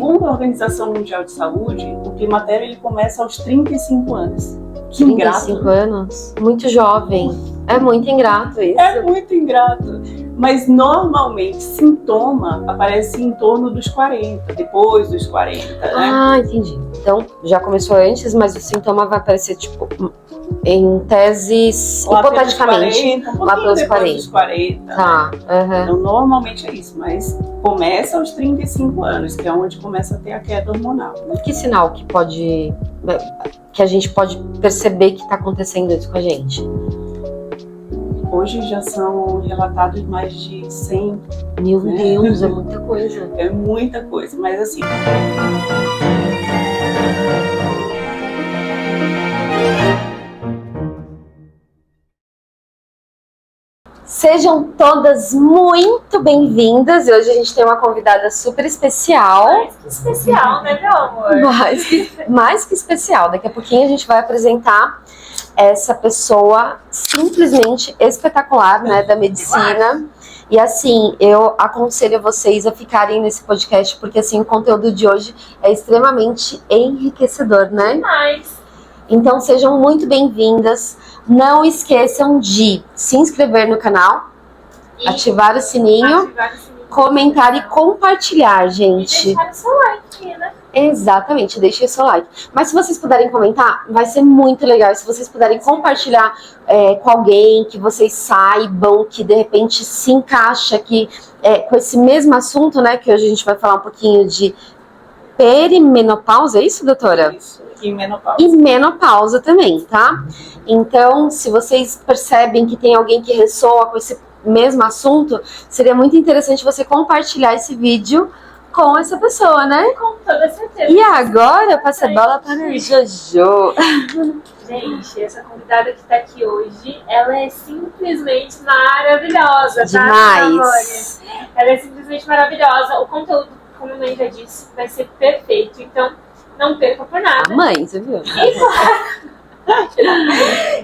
Segundo a Organização Mundial de Saúde, o climatério ele começa aos 35 anos. Que ingrato. 35 anos? Muito jovem. É muito ingrato isso. É muito ingrato. Mas normalmente sintoma aparece em torno dos 40, depois dos 40, né? Ah, entendi. Então já começou antes, mas o sintoma vai aparecer tipo em teses, lá hipoteticamente, lá pelos 40. Dos 40. Tá. Uhum. Então normalmente é isso, mas começa aos 35 anos, que é onde começa a ter a queda hormonal, né? Que sinal que a gente pode perceber que está acontecendo isso com a gente? Hoje já são relatados mais de 100. Meu Deus, é muita coisa. É muita coisa, mas assim... Sejam todas muito bem-vindas. Hoje a gente tem uma convidada super especial. Mais que especial, né, meu amor? Mais que especial. Daqui a pouquinho a gente vai apresentar essa pessoa simplesmente espetacular, né, da medicina. E assim, eu aconselho vocês a ficarem nesse podcast, porque assim, o conteúdo de hoje é extremamente enriquecedor, né? Demais. Então sejam muito bem-vindas. Não esqueçam de se inscrever no canal, ativar o sininho, comentar e compartilhar, gente. E deixar o seu like, né? Exatamente, deixem o seu like. Mas se vocês puderem comentar, vai ser muito legal. Se vocês puderem compartilhar com alguém que vocês saibam, que de repente se encaixa aqui com esse mesmo assunto, né? Que hoje a gente vai falar um pouquinho de perimenopausa, é isso, doutora? Isso, e menopausa. E menopausa também, tá? Então, se vocês percebem que tem alguém que ressoa com esse mesmo assunto, seria muito interessante você compartilhar esse vídeo com essa pessoa, né? Com toda certeza. E agora, eu passo a bola para a Jojo. Gente, essa convidada que tá aqui hoje, ela é simplesmente maravilhosa, Demais. tá, meus amores? Ela é simplesmente maravilhosa. O conteúdo, como a mãe já disse, vai ser perfeito. Então, não perca por nada. A mãe, você viu?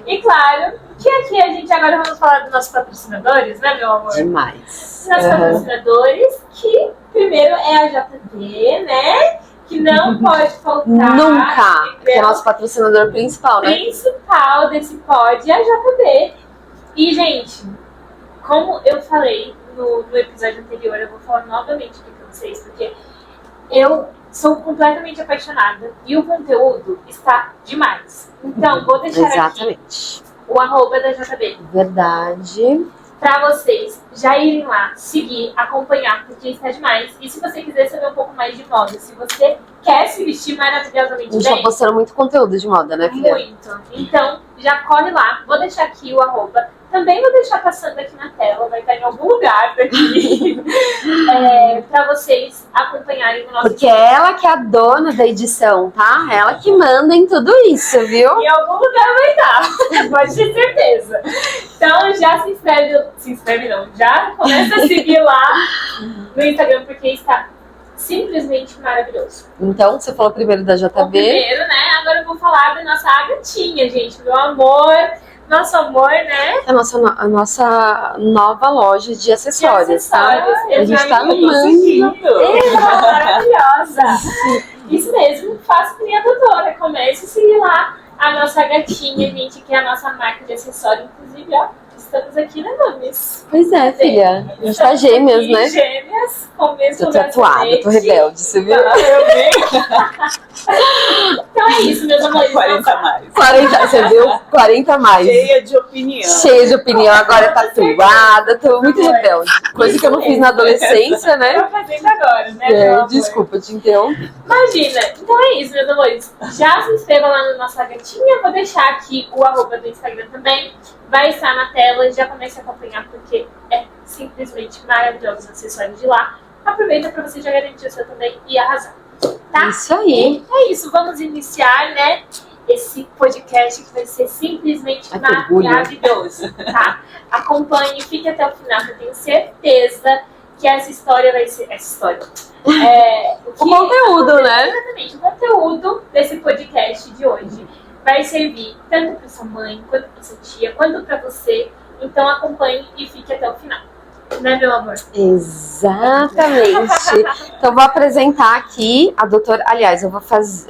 E claro, que aqui a gente agora vamos falar dos nossos patrocinadores, né, meu amor? Demais. Nossos patrocinadores, que primeiro é a JB, né? Que não pode faltar. Nunca. Que é nosso patrocinador principal, né? Principal desse pod é a JB. E, gente, como eu falei no episódio anterior, eu vou falar novamente aqui pra vocês, porque eu sou completamente apaixonada e o conteúdo está demais. Então, vou deixar Exatamente. aqui o @ da JB. Verdade. Pra vocês já irem lá, seguir, acompanhar, porque está demais. E se você quiser saber um pouco mais de moda, se você quer se vestir maravilhosamente A gente tá bem, postando muito conteúdo de moda, né, filha? muito. Então, já corre lá. Vou deixar aqui o @. Também vou deixar passando aqui na tela, vai estar em algum lugar daqui, pra vocês acompanharem o nosso Porque é ela que é a dona da edição, tá? Ela que manda em tudo isso, viu? Em algum lugar vai estar, pode ter certeza. Então já se inscreve não, já começa a seguir lá no Instagram, porque está simplesmente maravilhoso. Então, você falou primeiro da JB. O primeiro, né? Agora eu vou falar da nossa gatinha, gente, meu amor. Nosso amor, né? A nossa nova loja de acessórios, tá? A gente tá amando. Maravilhosa. Isso mesmo, faça que nem a doutora. Comece a seguir lá a nossa gatinha, gente, que é a nossa marca de acessório. Inclusive, ó, estamos aqui na Nunes. Pois é, filha. A gente tá gêmeas, aqui, né? Gêmeas, com o mesmo Tô tatuada, tô rebelde, você viu? Então é isso, meus amores. 40 a mais. 40, você viu? 40 a mais. Cheia de opinião. Cheia de opinião, agora tatuada, tô muito rebelde. Coisa que eu não fiz na adolescência, né? Tô fazendo agora, né, meu amor? Desculpa, te interrompi. Imagina. Então é isso, meus amores. Já se inscreva lá na nossa gatinha. Vou deixar aqui o @ do Instagram também. Vai estar na tela. Já comece a acompanhar, porque é simplesmente maravilhoso os acessórios de lá. Aproveita para você já garantir o seu também e arrasar. Tá? Isso aí. É isso, vamos iniciar, né, esse podcast que vai ser simplesmente maravilhoso, tá? Acompanhe, fique até o final, que eu tenho certeza que essa história vai ser... O conteúdo, né? Exatamente, o conteúdo desse podcast de hoje vai servir tanto para sua mãe, quanto para sua tia, quanto para você. Então acompanhe e fique até o final. Né, meu amor? Exatamente. Então, vou apresentar aqui a doutora. Aliás,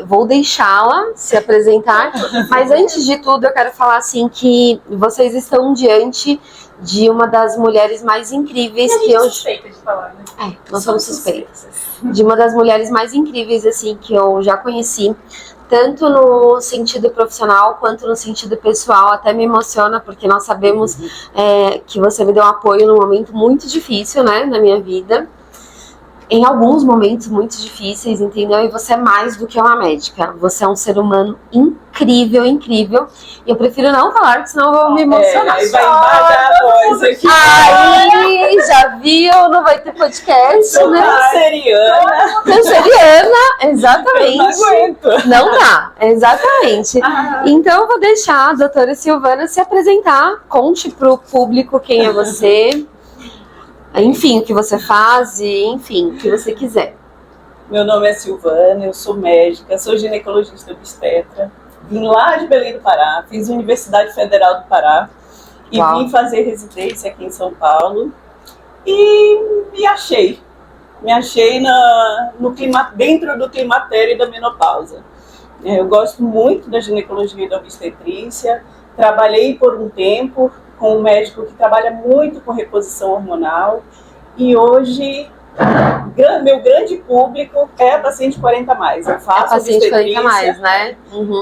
vou deixá-la se apresentar. Mas antes de tudo, eu quero falar assim que vocês estão diante de uma das mulheres mais incríveis que eu. Suspeita de falar, né? Nós somos suspeitas. De uma das mulheres mais incríveis assim que eu já conheci. Tanto no sentido profissional quanto no sentido pessoal, até me emociona, porque nós sabemos que você me deu um apoio num momento muito difícil, né, na minha vida. Em alguns momentos muito difíceis, entendeu? E você é mais do que uma médica. Você é um ser humano incrível, incrível. E eu prefiro não falar, porque senão eu vou me emocionar. Aí vai embargar a voz aqui. Aí, já viu? Não vai ter podcast, Sou né? canceriana. Canceriana, exatamente. Eu não aguento. Não dá, exatamente. Então eu vou deixar a doutora Silvana se apresentar. Conte pro público quem é você. Enfim, o que você faz e, enfim, o que você quiser. Meu nome é Silvana, eu sou médica, sou ginecologista obstetra. Vim lá de Belém do Pará, fiz Universidade Federal do Pará e vim fazer residência aqui em São Paulo. E me achei dentro do climatério e da menopausa. Eu gosto muito da ginecologia e da obstetrícia, trabalhei por um tempo com um médico que trabalha muito com reposição hormonal e hoje meu grande público é a paciente 40+. Eu faço paciente obstetrícia, 40+, né?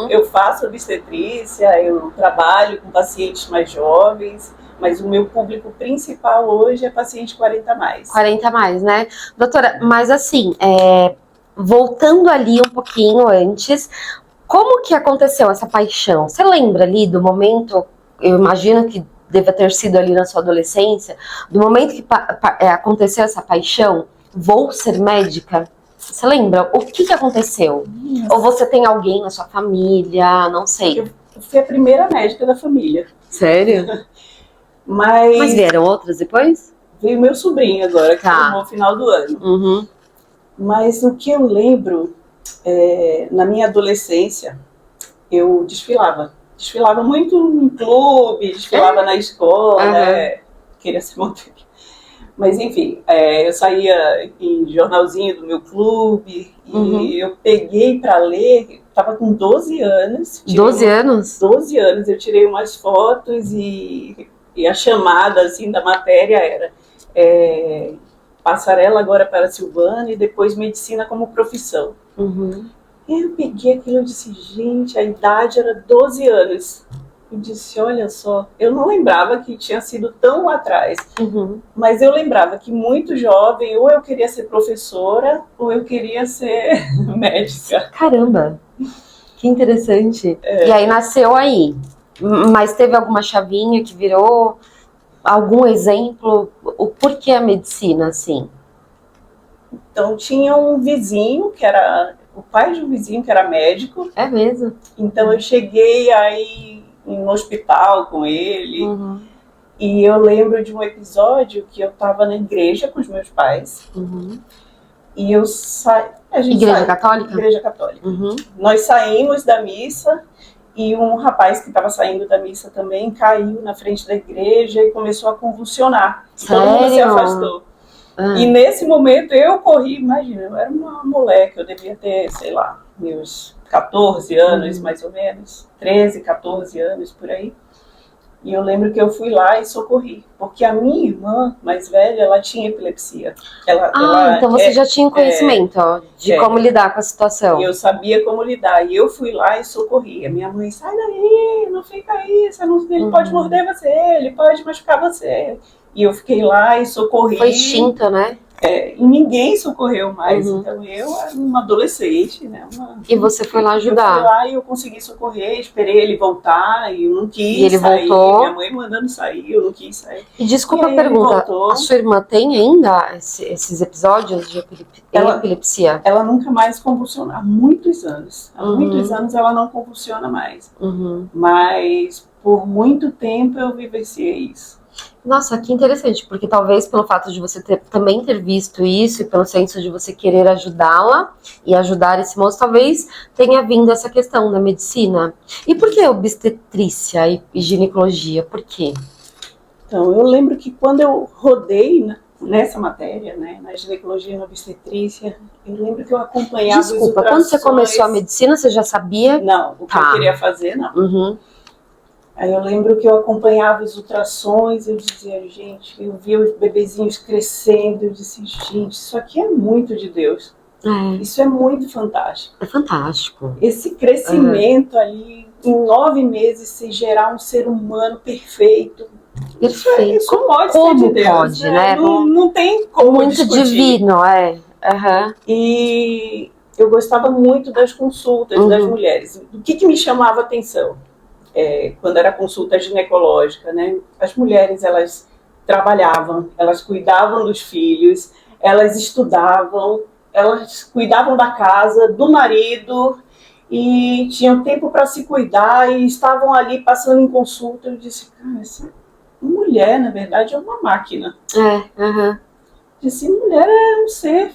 Eu faço obstetrícia, eu trabalho com pacientes mais jovens, mas o meu público principal hoje é paciente 40+. 40+, né? Doutora, mas assim, voltando ali um pouquinho antes, como que aconteceu essa paixão? Você lembra ali do momento, eu imagino que deva ter sido ali na sua adolescência, do momento que aconteceu essa paixão, vou ser médica? Você lembra? O que aconteceu? Ou você tem alguém na sua família? Não sei. Eu fui a primeira médica da família. Sério? Mas vieram outras depois? Veio meu sobrinho agora, que formou no final do ano. Uhum. Mas o que eu lembro, na minha adolescência, eu desfilava. Desfilava muito em clube, desfilava na escola, queria ser modelo. Mas enfim, eu saía em jornalzinho do meu clube e eu peguei para ler, estava com 12 anos. 12 anos? 12 anos, eu tirei umas fotos e a chamada assim, da matéria era passarela agora para Silvana e depois medicina como profissão. E eu peguei aquilo e disse, gente, a idade era 12 anos. Eu disse, olha só, eu não lembrava que tinha sido tão lá atrás. Mas eu lembrava que muito jovem, ou eu queria ser professora, ou eu queria ser médica. Caramba, que interessante. E aí nasceu aí. Mas teve alguma chavinha que virou? Algum exemplo? O porquê a medicina, assim? Então, tinha um vizinho que era... O pai de um vizinho que era médico. É mesmo? Então eu cheguei aí no hospital com ele. E eu lembro de um episódio que eu estava na igreja com os meus pais. E eu saí... Igreja católica? Igreja católica. Nós saímos da missa e um rapaz que estava saindo da missa também caiu na frente da igreja e começou a convulsionar. Sério? Todo mundo se afastou. E nesse momento eu corri, imagina, eu era uma moleque, eu devia ter, sei lá, meus 14 anos, mais ou menos, 13, 14 anos, por aí. E eu lembro que eu fui lá e socorri, porque a minha irmã mais velha, ela tinha epilepsia. Então você já tinha conhecimento de como lidar com a situação. E eu sabia como lidar, e eu fui lá e socorri. A minha mãe, sai daí, não fica aí, ele pode morder você, ele pode machucar você. E eu fiquei lá e socorri. Foi extinto, né? E ninguém socorreu mais. Então eu era uma adolescente, né? E você foi lá ajudar? Eu fui lá e eu consegui socorrer, esperei ele voltar e eu não quis. E ele sair. voltou? Minha mãe mandando sair, eu não quis sair. E desculpa a pergunta, a sua irmã tem ainda esses episódios de epilepsia? Ela nunca mais convulsiona, há muitos anos. Há muitos anos ela não convulsiona mais. Mas por muito tempo eu vivenciei isso. Nossa, que interessante, porque talvez pelo fato de você também ter visto isso e pelo senso de você querer ajudá-la e ajudar esse moço, talvez tenha vindo essa questão da medicina. E por que obstetrícia e ginecologia? Por quê? Então, eu lembro que quando eu rodei nessa matéria, né, na ginecologia e na obstetrícia, eu lembro que eu acompanhava os Desculpa, ultrassons. quando você começou a medicina, você já sabia? Não, o que eu queria fazer, não. Uhum. Aí eu lembro que eu acompanhava os ultrassons, eu dizia, gente, eu via os bebezinhos crescendo, eu disse, gente, isso aqui é muito de Deus. Isso é muito fantástico. É fantástico. Esse crescimento ali, em 9 meses, se gerar um ser humano perfeito. Perfeito. Isso pode ser de Deus, pode, né? Não tem como muito discutir. Divino, Uhum. E eu gostava muito das consultas das mulheres. O que me chamava a atenção? Quando era consulta ginecológica, né? As mulheres, elas trabalhavam, elas cuidavam dos filhos, elas estudavam, elas cuidavam da casa, do marido, e tinham tempo para se cuidar e estavam ali passando em consulta. Eu disse, cara, essa mulher, na verdade, é uma máquina. Uhum. Disse, mulher é um ser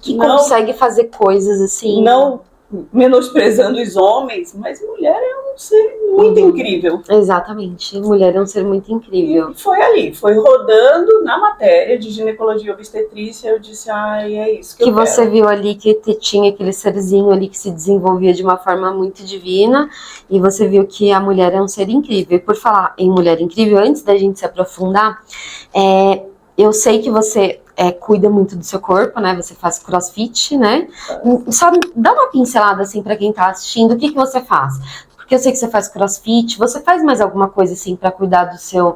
que consegue fazer coisas assim. Não menosprezando os homens, mas mulher é um ser muito incrível. Exatamente, mulher é um ser muito incrível. E foi ali, foi rodando na matéria de ginecologia e obstetrícia, eu disse, é isso que eu quero. Você viu ali que tinha aquele serzinho ali que se desenvolvia de uma forma muito divina, e você viu que a mulher é um ser incrível. E por falar em mulher incrível, antes da gente se aprofundar, eu sei que você cuida muito do seu corpo, né? Você faz crossfit, né? Só dá uma pincelada assim pra quem tá assistindo, o que você faz? Porque eu sei que você faz crossfit, você faz mais alguma coisa assim pra cuidar do seu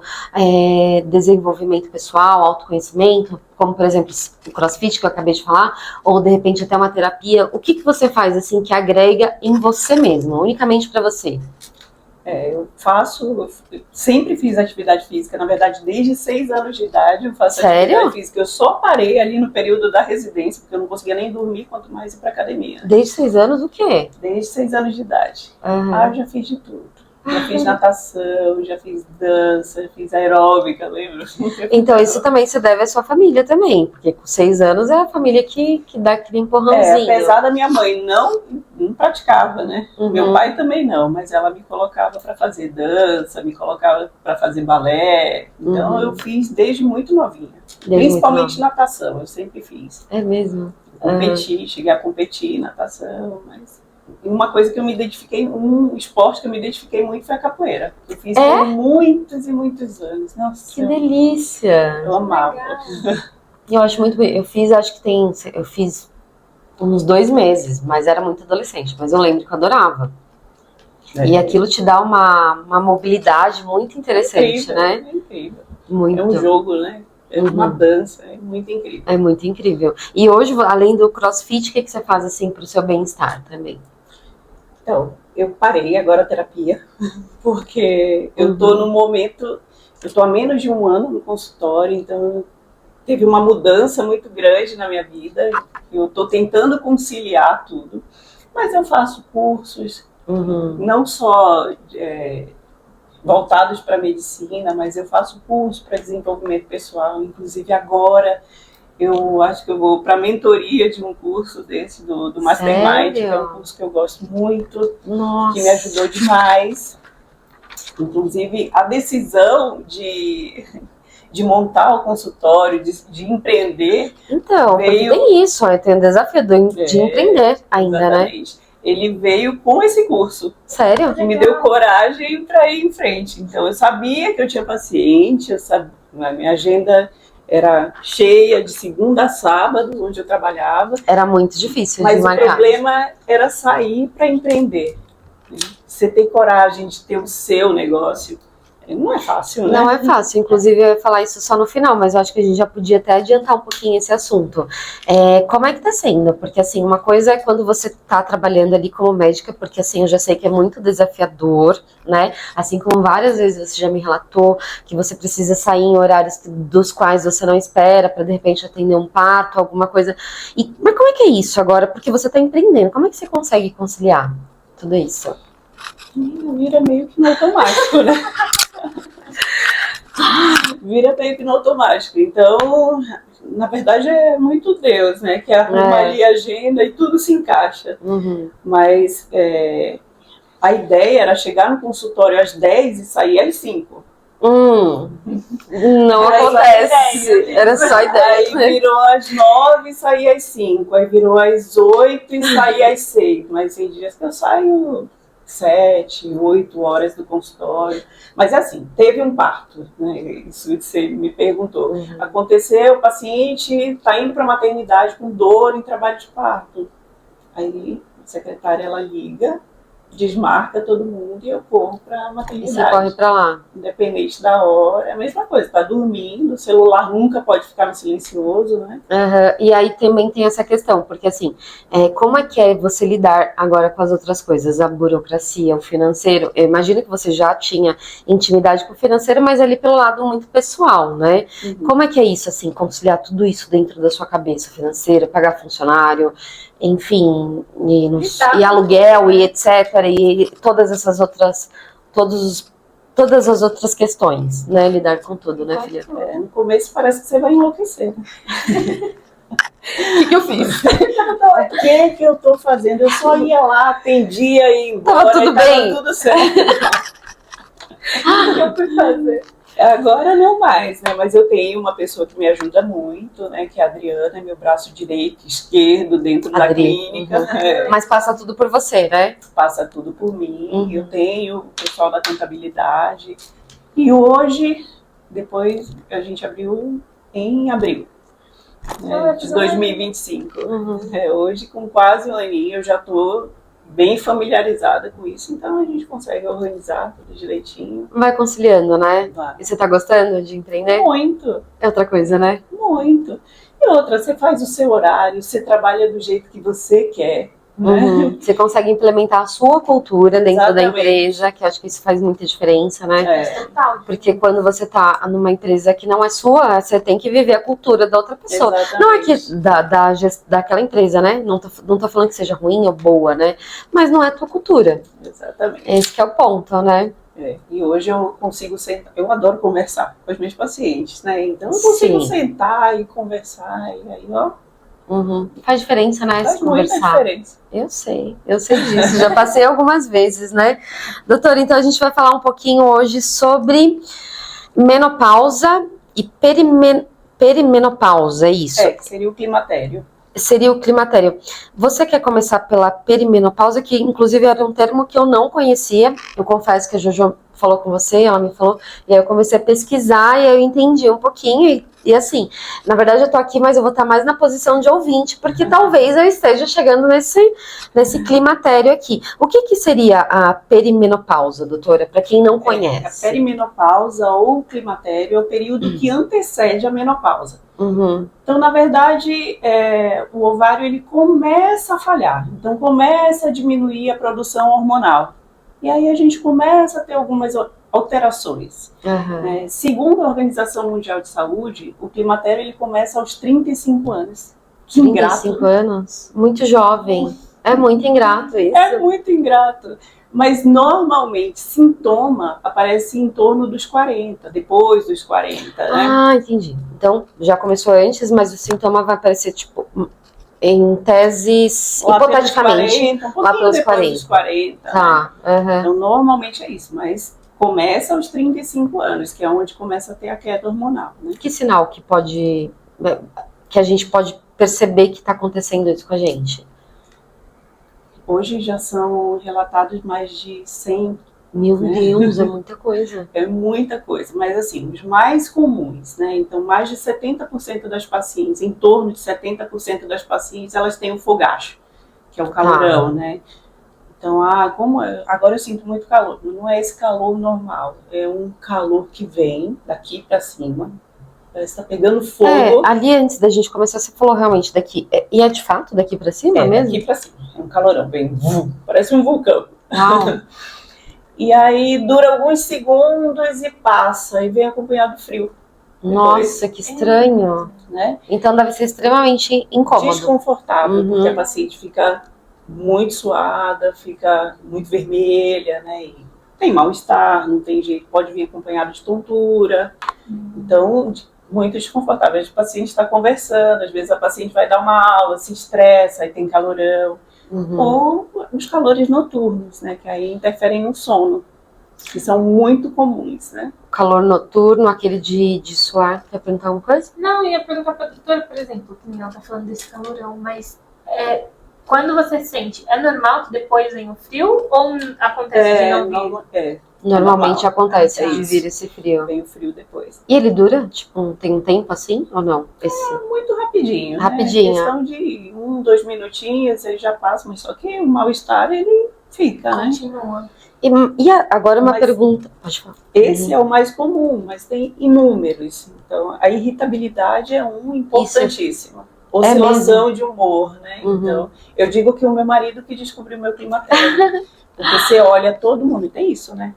desenvolvimento pessoal, autoconhecimento, como por exemplo o crossfit que eu acabei de falar, ou de repente até uma terapia, o que você faz assim que agrega em você mesmo, unicamente pra você? Eu sempre fiz atividade física, na verdade, desde 6 anos de idade eu faço atividade física. Eu só parei ali no período da residência, porque eu não conseguia nem dormir, quanto mais ir pra academia. Desde 6 anos o quê? Desde 6 anos de idade. Uhum. Eu já fiz de tudo. Já fiz natação, já fiz dança, já fiz aeróbica, lembra? Então isso também se deve à sua família também, porque com 6 anos é a família que dá aquele empurrãozinho. Apesar da minha mãe não praticava, né? Meu pai também não, mas ela me colocava para fazer dança, me colocava para fazer balé. Então eu fiz desde muito novinha. Principalmente natação, eu sempre fiz. É mesmo? Cheguei a competir em natação, mas... Uma coisa que eu me identifiquei, um esporte que eu me identifiquei muito foi a capoeira. Eu fiz por muitos e muitos anos. Nossa, que delícia! Eu amava. Eu acho muito bem. Eu fiz uns 2 meses, mas era muito adolescente. Mas eu lembro que eu adorava. E aquilo te dá uma mobilidade muito interessante, incrível, né? É incrível. Muito. É um jogo, né? É uma dança, é muito incrível. É muito incrível. E hoje, além do crossfit, o que você faz assim pro seu bem-estar também? Então, eu parei agora a terapia, porque eu tô no momento, eu tô há menos de 1 ano no consultório, então teve uma mudança muito grande na minha vida, eu tô tentando conciliar tudo, mas eu faço cursos, não só voltados para medicina, mas eu faço curso para desenvolvimento pessoal, inclusive agora eu acho que eu vou para a mentoria de um curso desse, do Mastermind, que é um curso que eu gosto muito, que me ajudou demais. Inclusive, a decisão de montar o consultório, de empreender... Então, veio... tem isso, tem o desafio de empreender ainda, exatamente. Né? Ele veio com esse curso. Sério? Que me deu coragem para ir em frente. Então, eu sabia que eu tinha paciente, a minha agenda... era cheia de segunda a sábado, onde eu trabalhava. Era muito difícil de marcar. Mas o problema era sair para empreender. Você ter coragem de ter o seu negócio. Não é fácil, né? Não é fácil. Inclusive, eu ia falar isso só no final, mas eu acho que a gente já podia até adiantar um pouquinho esse assunto. Como é que tá sendo? Porque, assim, uma coisa é quando você tá trabalhando ali como médica, porque, assim, eu já sei que é muito desafiador, né? Assim como várias vezes você já me relatou que você precisa sair em horários dos quais você não espera para, de repente, atender um parto, alguma coisa. Mas como é que é isso agora? Porque você tá empreendendo. Como é que você consegue conciliar tudo isso? Vira meio que no automático, né? Vira meio que no automático. Então, na verdade, é muito Deus, né? Que arruma ali a agenda e tudo se encaixa. Mas a ideia era chegar no consultório às 10 e sair às 5. Não acontece. Era só ideia. Aí virou às 9 e saía às 5. Aí virou às 8 e saía às 6. Mas tem dias que eu saio 7, 8 horas do consultório. Mas assim, teve um parto, né? Isso que você me perguntou. Aconteceu, o paciente está indo para a maternidade com dor em trabalho de parto. Aí a secretária, ela liga, desmarca todo mundo e eu corro para a E maternidade. você corre pra lá. Independente da hora, é a mesma coisa, tá dormindo, o celular nunca pode ficar no silencioso, né? E aí também tem essa questão, porque assim, como é que é você lidar agora com as outras coisas? A burocracia, o financeiro. Eu imagino que você já tinha intimidade com o financeiro, mas ali pelo lado muito pessoal, né? Como é que é isso, assim, conciliar tudo isso dentro da sua cabeça? Financeiro, pagar funcionário, enfim, e aluguel e etc. E todas essas outras, todas as outras questões, né? Lidar com tudo, né, filha? No começo parece que você vai enlouquecer. O que eu fiz? O que eu tô fazendo? Eu só ia lá, atendia e ia embora. Tava tudo bem. Tudo certo. O que eu fui fazer? Agora não mais, né? Mas eu tenho uma pessoa que me ajuda muito, né? Que é a Adriana, meu braço direito, esquerdo dentro da clínica. Mas passa tudo por você, né? Passa tudo por mim. Eu tenho o pessoal da contabilidade. E hoje, depois a gente abriu em abril, né, de 2025. Hoje, com quase um aninho, eu já estou bem familiarizada com isso, então a gente consegue organizar tudo direitinho. Vai conciliando, né? Vai. E você tá gostando de empreender? Muito. É outra coisa, né? Muito. E outra, você faz o seu horário, você trabalha do jeito que você quer. Né? Você consegue implementar a sua cultura dentro da Exatamente. empresa, que eu acho que isso faz muita diferença, né? Total. Porque quando você tá numa empresa que não é sua, você tem que viver a cultura da outra pessoa. Exatamente. Não é que daquela empresa, né? Não tô falando que seja ruim ou boa, né? Mas não é a tua cultura. Exatamente. Esse que é o ponto, né? E hoje eu consigo sentar, eu adoro conversar com os meus pacientes, né? Então eu consigo sentar e conversar, e aí, ó. Faz diferença, né? Faz Se muita conversar. diferença. Eu sei disso, já passei algumas vezes, né? Doutora, então a gente vai falar um pouquinho hoje sobre menopausa e perimenopausa, é isso? Que seria o climatério. Seria o climatério. Você quer começar pela perimenopausa, que inclusive era um termo que eu não conhecia. Eu confesso que a Jojo falou com você, ela me falou, e aí eu comecei a pesquisar e aí eu entendi um pouquinho. E assim, na verdade eu tô aqui, mas eu vou estar mais na posição de ouvinte, porque talvez eu esteja chegando nesse climatério aqui. O que seria a perimenopausa, doutora, para quem não conhece? A perimenopausa ou climatério é o período que antecede a menopausa. Então, na verdade, o ovário ele começa a falhar. Então, começa a diminuir a produção hormonal. E aí a gente começa a ter algumas alterações. Segundo a Organização Mundial de Saúde, o climatério ele começa aos 35 anos. Que 35 ingrato. anos? Muito jovem. É muito ingrato isso. É muito ingrato. Mas normalmente sintoma aparece em torno dos 40, depois dos 40, né? Ah, entendi. Então já começou antes, mas o sintoma vai aparecer tipo em teses Lá hipoteticamente pelos 40, lá pelos depois 40. dos 40. Tá. Né? Então normalmente é isso, mas começa aos 35 anos, que é onde começa a ter a queda hormonal, né? Que sinal que a gente pode perceber que está acontecendo isso com a gente? Hoje já são relatados mais de 100. Meu Deus, é muita coisa. É muita coisa, mas assim, os mais comuns, né? Então, mais de 70% das pacientes, em torno de 70% das pacientes, elas têm o fogacho, que é o calorão, né? Então, agora eu sinto muito calor. Não é esse calor normal, é um calor que vem daqui para cima. Parece que tá pegando fogo. Ali antes da gente começar, você falou realmente daqui. E é de fato daqui pra cima mesmo? Daqui pra cima. É um calorão, vem, parece um vulcão. Uau. E aí dura alguns segundos e passa, e vem acompanhado de frio. Nossa, que estranho. Né? Então deve ser extremamente incômodo. Desconfortável, porque a paciente fica muito suada, fica muito vermelha, né? E tem mal-estar, não tem jeito, pode vir acompanhado de tontura. Então, muito desconfortável. O paciente está conversando, às vezes a paciente vai dar uma aula, se estressa, aí tem calorão. Ou os calores noturnos, né? Que aí interferem no sono. que são muito comuns, né? Calor noturno, aquele de suar. Quer perguntar alguma coisa? Não, eu ia perguntar pra doutora, por exemplo, que ela tá falando desse calorão, mas quando você sente, é normal que depois vem o frio ou acontece de não vir? Normalmente normal. acontece É de isso. vir esse frio. Vem o frio depois. E ele dura? Tipo, tem um tempo assim ou não? Muito rapidinho, Rapidinho. Né? Questão de 2 minutinhos, ele já passa, mas só que o mal-estar, ele fica, né? Continua. Agora uma Mas pergunta. Pode falar. Esse é o mais comum, mas tem inúmeros. Então, a irritabilidade é importantíssimo. Oscilação de humor, né? Uhum. Então, eu digo que o meu marido que descobriu meu climatério. Porque você olha todo mundo, e tem isso, né?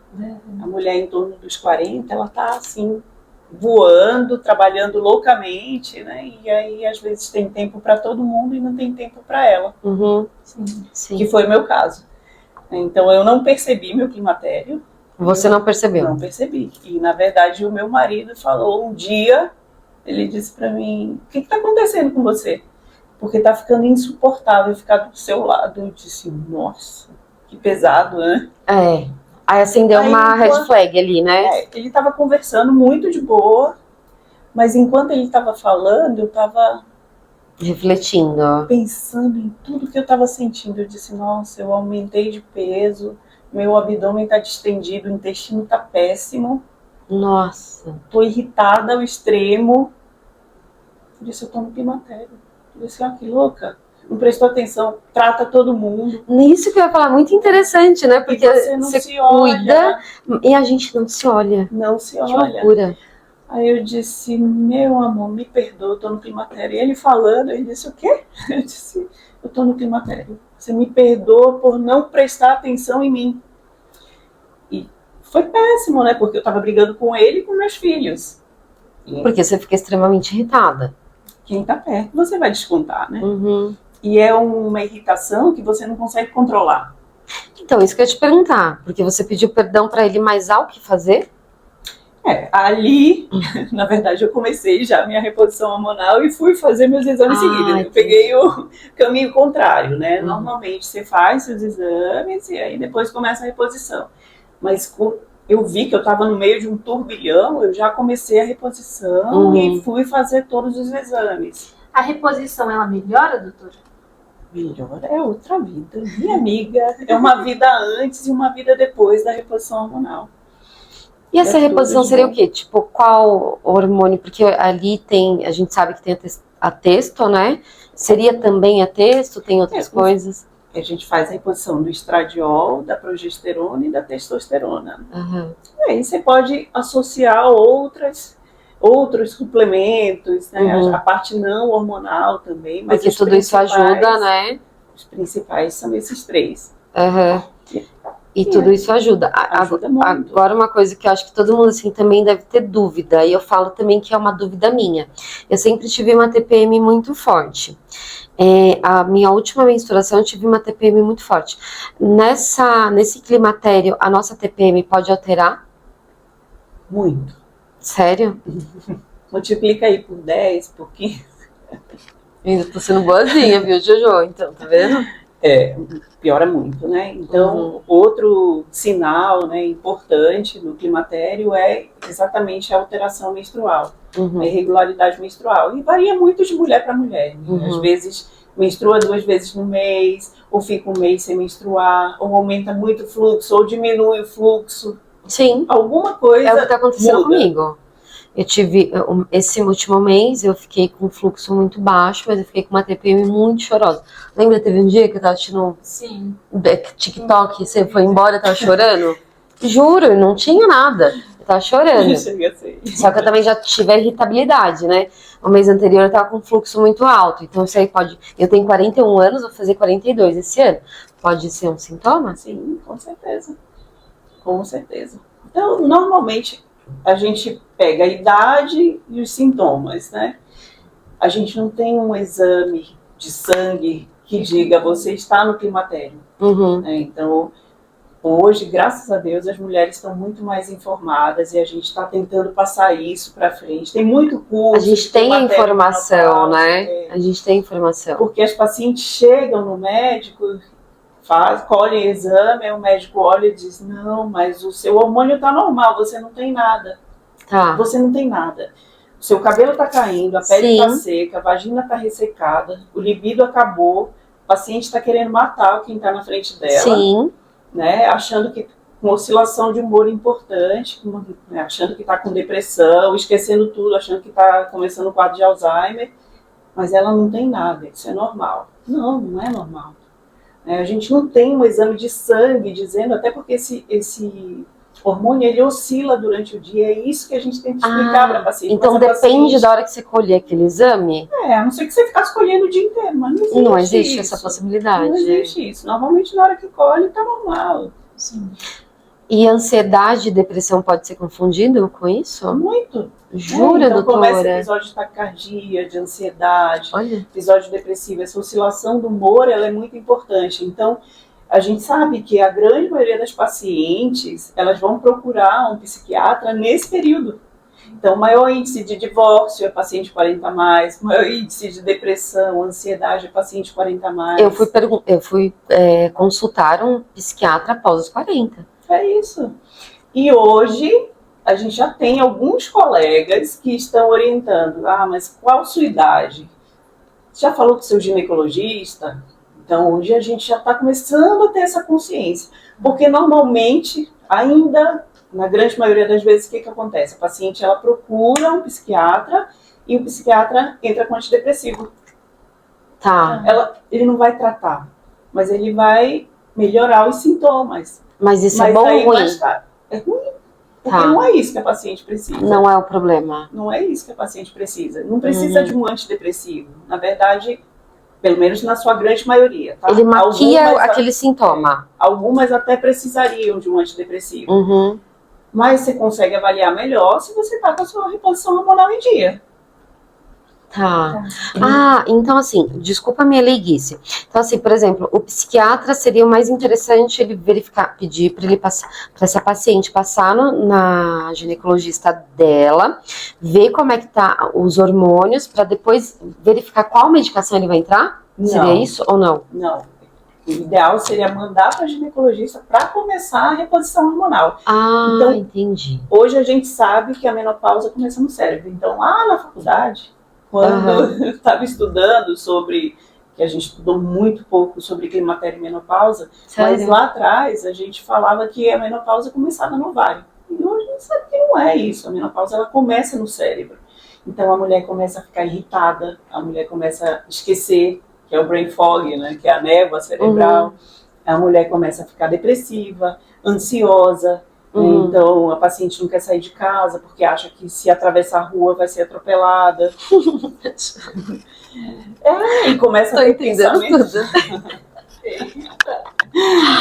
A mulher em torno dos 40, ela tá assim, voando, trabalhando loucamente, né? E aí, às vezes, tem tempo para todo mundo e não tem tempo para ela. Uhum. Sim. Que foi o meu caso. Então, eu não percebi meu climatério. Você não percebeu? Não percebi. E, na verdade, o meu marido falou um dia, ele disse para mim, o que está acontecendo com você? Porque tá ficando insuportável ficar do seu lado. Eu disse, nossa, que pesado, né? Aí acendeu uma red flag ali, né? Ele estava conversando muito de boa, mas enquanto ele estava falando, eu estava refletindo, pensando em tudo que eu estava sentindo. Eu disse, nossa, eu aumentei de peso, meu abdômen está distendido, o intestino está péssimo. Nossa. Estou irritada ao extremo. Eu disse, eu estou no climatério. Eu disse, que louca. Não prestou atenção, trata todo mundo. Nisso que eu ia falar, muito interessante, né? Porque você cuida e a gente não se olha. Não se olha. Que loucura. Aí eu disse, meu amor, me perdoa, eu tô no climatério. E ele falando, ele disse, o quê? Eu disse, eu tô no climatério. Você me perdoa por não prestar atenção em mim. E foi péssimo, né? Porque eu tava brigando com ele e com meus filhos. Porque você fica extremamente irritada. Quem tá perto, você vai descontar, né? Uhum. E é uma irritação que você não consegue controlar. Então, isso que eu ia te perguntar. Porque você pediu perdão pra ele, mas há o que fazer? Ali, na verdade, eu comecei já a minha reposição hormonal e fui fazer meus exames seguidos. Eu peguei o caminho contrário, né? Normalmente você faz seus exames e aí depois começa a reposição. Mas eu vi que eu estava no meio de um turbilhão, eu já comecei a reposição e fui fazer todos os exames. A reposição, ela melhora, doutora? Melhora, é outra vida. Minha amiga, é uma vida antes e uma vida depois da reposição hormonal. E essa reposição seria o quê? Tipo, qual hormônio? Porque ali tem, a gente sabe que tem a testo, né? Seria também a testo? Tem outras coisas? A gente faz a reposição do estradiol, da progesterona e da testosterona. E aí você pode associar outros suplementos, né? A parte não hormonal também. Mas porque tudo isso ajuda, né? Os principais são esses 3. E tudo isso ajuda. Ajuda muito. Agora, uma coisa que eu acho que todo mundo assim também deve ter dúvida, e eu falo também que é uma dúvida minha. Eu sempre tive uma TPM muito forte. A minha última menstruação eu tive uma TPM muito forte. Nesse climatério, a nossa TPM pode alterar? Muito. Sério? Multiplica aí por 10, por 15. Ainda tô sendo boazinha, viu, Jojo? Então, tá vendo? Piora muito, né? Então, outro sinal, né, importante no climatério é exatamente a alteração menstrual, a irregularidade menstrual. E varia muito de mulher para mulher. Né? Às vezes menstrua 2 vezes no mês, ou fica um mês sem menstruar, ou aumenta muito o fluxo, ou diminui o fluxo. Sim. Alguma coisa é o que tá acontecendo muda. Comigo. Eu tive, esse último mês, eu fiquei com um fluxo muito baixo, mas eu fiquei com uma TPM muito chorosa. Lembra, teve um dia que eu tava assistindo TikTok, você foi embora, eu tava chorando? Juro, eu não tinha nada, eu tava chorando. Só que eu também já tive a irritabilidade, né? O mês anterior eu tava com um fluxo muito alto, então isso aí pode... Eu tenho 41 anos, vou fazer 42 esse ano. Pode ser um sintoma? Sim, com certeza. Com certeza. Então, normalmente... a gente pega a idade e os sintomas, né? A gente não tem um exame de sangue que diga você está no climatério. Né? Então, hoje, graças a Deus, as mulheres estão muito mais informadas e a gente está tentando passar isso para frente. Tem muito curso. A gente tem a informação, né? A gente tem informação. Porque as pacientes chegam no médico colhe exame, aí o médico olha e diz, não, mas o seu hormônio tá normal, você não tem nada. Tá. Você não tem nada. O seu cabelo tá caindo, a pele Sim. tá seca, a vagina tá ressecada, o libido acabou, o paciente tá querendo matar quem tá na frente dela, Sim. né, achando que com oscilação de humor importante, né, achando que está com depressão, esquecendo tudo, achando que está começando o quadro de Alzheimer, mas ela não tem nada, isso é normal. Não, não é normal. A gente não tem um exame de sangue dizendo, até porque esse hormônio ele oscila durante o dia, é isso que a gente tem que explicar para a paciente. Então depende da hora que você colher aquele exame? A não ser que você ficasse colhendo o dia inteiro, mas não existe Não existe isso. essa possibilidade. Não existe isso. Normalmente na hora que colhe está normal. Sim. E ansiedade e depressão pode ser confundido com isso? Muito. Jura, então doutora? começa episódio de taquicardia, de ansiedade, Olha. episódio depressivo. Essa oscilação do humor ela é muito importante. Então, a gente sabe que a grande maioria das pacientes, elas vão procurar um psiquiatra nesse período. Então, maior índice de divórcio é paciente 40 a mais, maior índice de depressão, ansiedade é paciente 40 a mais. Eu fui consultar um psiquiatra após os 40. É isso. E hoje a gente já tem alguns colegas que estão orientando. Mas qual a sua idade? Você já falou com o seu ginecologista? Então hoje a gente já está começando a ter essa consciência. Porque normalmente, ainda, na grande maioria das vezes, o que acontece? A paciente ela procura um psiquiatra e o psiquiatra entra com antidepressivo. Tá. Ele não vai tratar, mas ele vai melhorar os sintomas. Mas isso é bom ou ruim? É ruim. Porque não é isso que a paciente precisa. Não é o problema. Não é isso que a paciente precisa. Não precisa de um antidepressivo. Na verdade, pelo menos na sua grande maioria. Tá? Ele maquia aquele sintoma. Algumas até precisariam de um antidepressivo. Uhum. Mas você consegue avaliar melhor se você está com a sua reposição hormonal em dia. Tá. Então assim, desculpa a minha leiguice. Então assim, por exemplo, o psiquiatra seria o mais interessante ele pedir para ele passar, para essa paciente passar na ginecologista dela, ver como é que tá os hormônios, para depois verificar qual medicação ele vai entrar? Não. Seria isso ou não? Não. O ideal seria mandar para a ginecologista para começar a reposição hormonal. Então, entendi. Hoje a gente sabe que a menopausa começa no cérebro. Então, lá na faculdade, quando eu estava estudando sobre, que a gente estudou muito pouco sobre climatério e menopausa, mas lá atrás a gente falava que a menopausa começava no ovário. E hoje a gente sabe que não é isso. A menopausa ela começa no cérebro. Então a mulher começa a ficar irritada, a mulher começa a esquecer, que é o brain fog, né, que é a névoa cerebral. A mulher começa a ficar depressiva, ansiosa. Então a paciente não quer sair de casa porque acha que se atravessar a rua vai ser atropelada. E começa a ter pensamentos.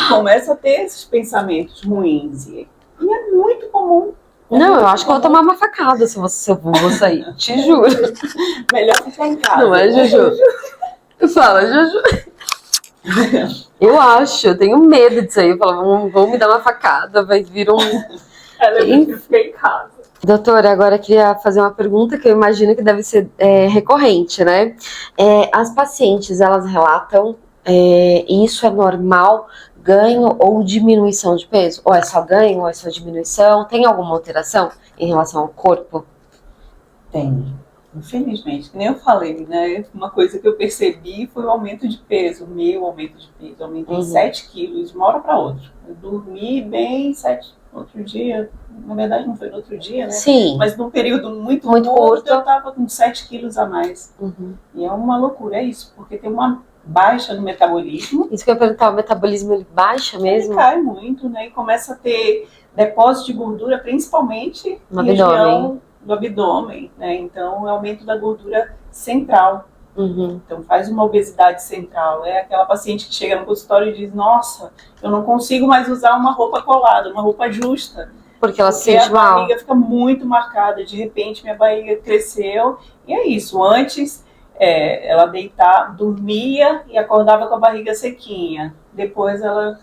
Começa a ter esses pensamentos ruins. E é muito comum. Não, eu acho que eu vou tomar uma facada se eu vou sair. Te juro. Melhor ficar em casa. Não é, Juju? Fala, Juju. Eu acho, eu tenho medo disso aí. Eu falo, vão me dar uma facada, vai vir um. Ela fica em casa. Doutora, agora eu queria fazer uma pergunta que eu imagino que deve ser recorrente, né? As pacientes, elas relatam, isso é normal, ganho ou diminuição de peso? Ou é só ganho, ou é só diminuição? Tem alguma alteração em relação ao corpo? Tem. Infelizmente, que nem eu falei, né? Uma coisa que eu percebi foi o aumento de peso, meu aumento de peso. Eu aumentei 7 quilos de uma hora para outra. Eu dormi bem 7 outro dia. Na verdade, não foi no outro dia, né? Sim. Mas num período muito curto, eu tava com 7 quilos a mais. E é uma loucura, é isso, porque tem uma baixa no metabolismo. Isso que eu ia perguntar, o metabolismo ele baixa mesmo? Ele cai muito, né? E começa a ter depósito de gordura, principalmente no região do abdômen, né? Então, é aumento da gordura central. Então, faz uma obesidade central. É aquela paciente que chega no consultório e diz, nossa, eu não consigo mais usar uma roupa colada, uma roupa justa. Porque ela se sente mal. A barriga fica muito marcada. De repente, minha barriga cresceu. E é isso. Antes, ela dormia e acordava com a barriga sequinha. Depois ela